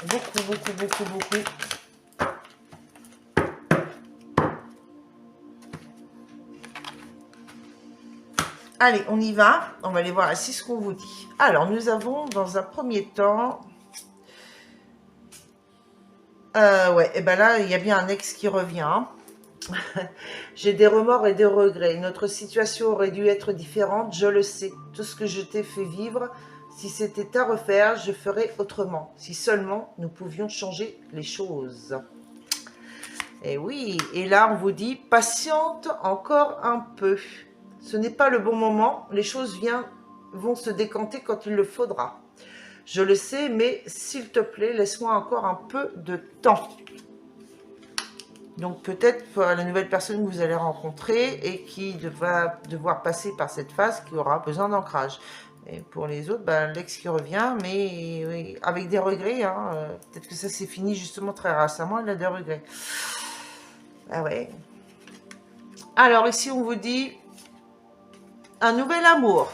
Beaucoup. Allez, on y va. On va aller voir ici ce qu'on vous dit. Alors, nous avons dans un premier temps... ouais, et ben là, il y a bien un ex qui revient. J'ai des remords et des regrets. Notre situation aurait dû être différente, je le sais. Tout ce que je t'ai fait vivre, si c'était à refaire, je ferais autrement. Si seulement nous pouvions changer les choses. Et oui, et là on vous dit, patiente encore un peu. Ce n'est pas le bon moment, les choses vont se décanter quand il le faudra. Je le sais, mais s'il te plaît, laisse-moi encore un peu de temps. Donc peut-être pour la nouvelle personne que vous allez rencontrer et qui va devoir passer par cette phase qui aura besoin d'ancrage. Et pour les autres, ben, l'ex qui revient, mais oui, avec des regrets. Hein, peut-être que ça s'est fini justement très récemment, il a des regrets. Ah ouais. Alors ici, on vous dit un nouvel amour.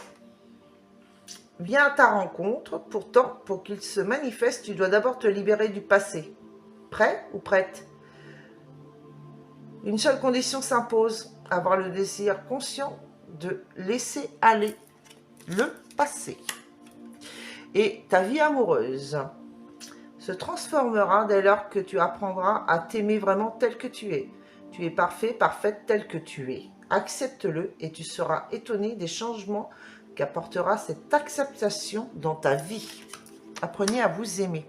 Viens à ta rencontre. Pourtant, pour qu'il se manifeste, tu dois d'abord te libérer du passé. Prêt ou prête? Une seule condition s'impose, avoir le désir conscient de laisser aller le passé. Et ta vie amoureuse se transformera dès lors que tu apprendras à t'aimer vraiment tel que tu es. Tu es parfait, parfaite tel que tu es. Accepte-le et tu seras étonné des changements qu'apportera cette acceptation dans ta vie. Apprenez à vous aimer.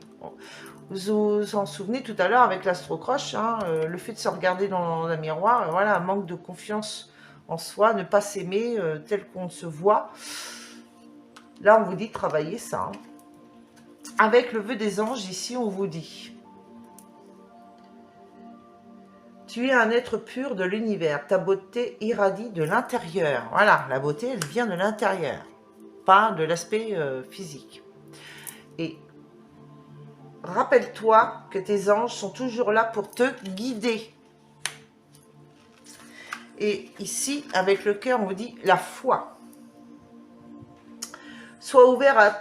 Vous vous en souvenez tout à l'heure avec l'astrocroche, hein, le fait de se regarder dans un miroir, voilà, un manque de confiance en soi, ne pas s'aimer tel qu'on se voit. Là, on vous dit de travailler ça. Hein. Avec le vœu des anges, ici, on vous dit: tu es un être pur de l'univers, ta beauté irradie de l'intérieur. Voilà, la beauté, elle vient de l'intérieur, pas de l'aspect physique. Et rappelle-toi que tes anges sont toujours là pour te guider. Et ici, avec le cœur, on vous dit la foi. Sois ouvert à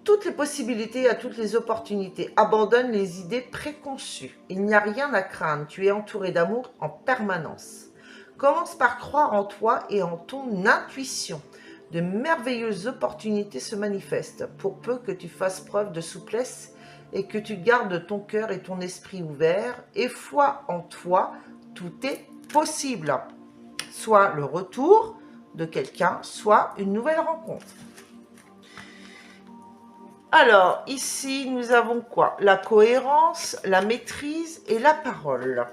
toutes les possibilités, à toutes les opportunités. Abandonne les idées préconçues. Il n'y a rien à craindre. Tu es entouré d'amour en permanence. Commence par croire en toi et en ton intuition. De merveilleuses opportunités se manifestent, pour peu que tu fasses preuve de souplesse et que tu gardes ton cœur et ton esprit ouverts, et foi en toi, tout est possible. Soit le retour de quelqu'un, soit une nouvelle rencontre. Alors, ici, nous avons quoi? La cohérence, la maîtrise et la parole.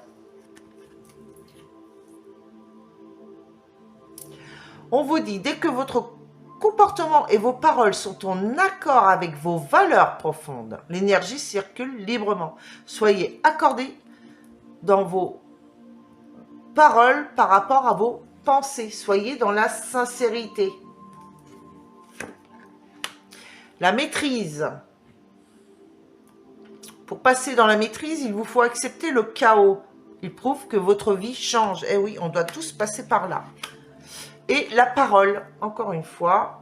On vous dit, dès que votre comportement et vos paroles sont en accord avec vos valeurs profondes, l'énergie circule librement. Soyez accordés dans vos paroles par rapport à vos pensées. Soyez dans la sincérité. La maîtrise. Pour passer dans la maîtrise, il vous faut accepter le chaos. Il prouve que votre vie change. Eh oui, on doit tous passer par là. Et la parole, encore une fois.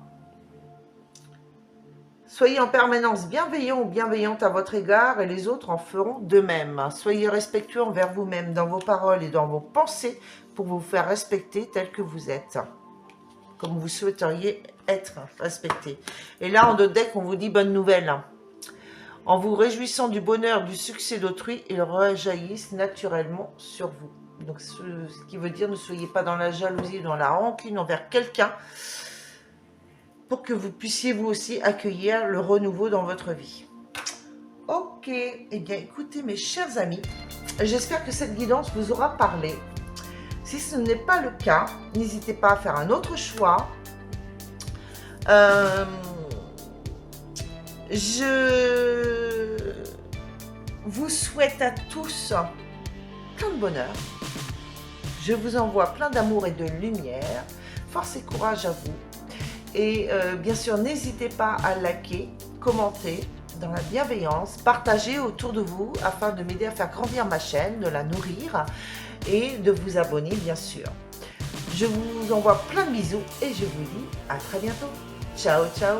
Soyez en permanence bienveillant ou bienveillante à votre égard et les autres en feront de même. Soyez respectueux envers vous-même dans vos paroles et dans vos pensées pour vous faire respecter tel que vous êtes. Comme vous souhaiteriez être respecté. Et là, en deux decks, on vous dit bonne nouvelle. En vous réjouissant du bonheur, du succès d'autrui, ils rejaillissent naturellement sur vous. Donc, ce qui veut dire, ne soyez pas dans la jalousie, dans la rancune envers quelqu'un, pour que vous puissiez vous aussi accueillir le renouveau dans votre vie. Ok, eh bien écoutez mes chers amis, j'espère que cette guidance vous aura parlé. Si ce n'est pas le cas, n'hésitez pas à faire un autre choix. Je vous souhaite à tous plein de bonheur. Je vous envoie plein d'amour et de lumière. Force et courage à vous. Et bien sûr, n'hésitez pas à liker, commenter dans la bienveillance, partager autour de vous afin de m'aider à faire grandir ma chaîne, de la nourrir et de vous abonner bien sûr. Je vous envoie plein de bisous et je vous dis à très bientôt. Ciao, ciao.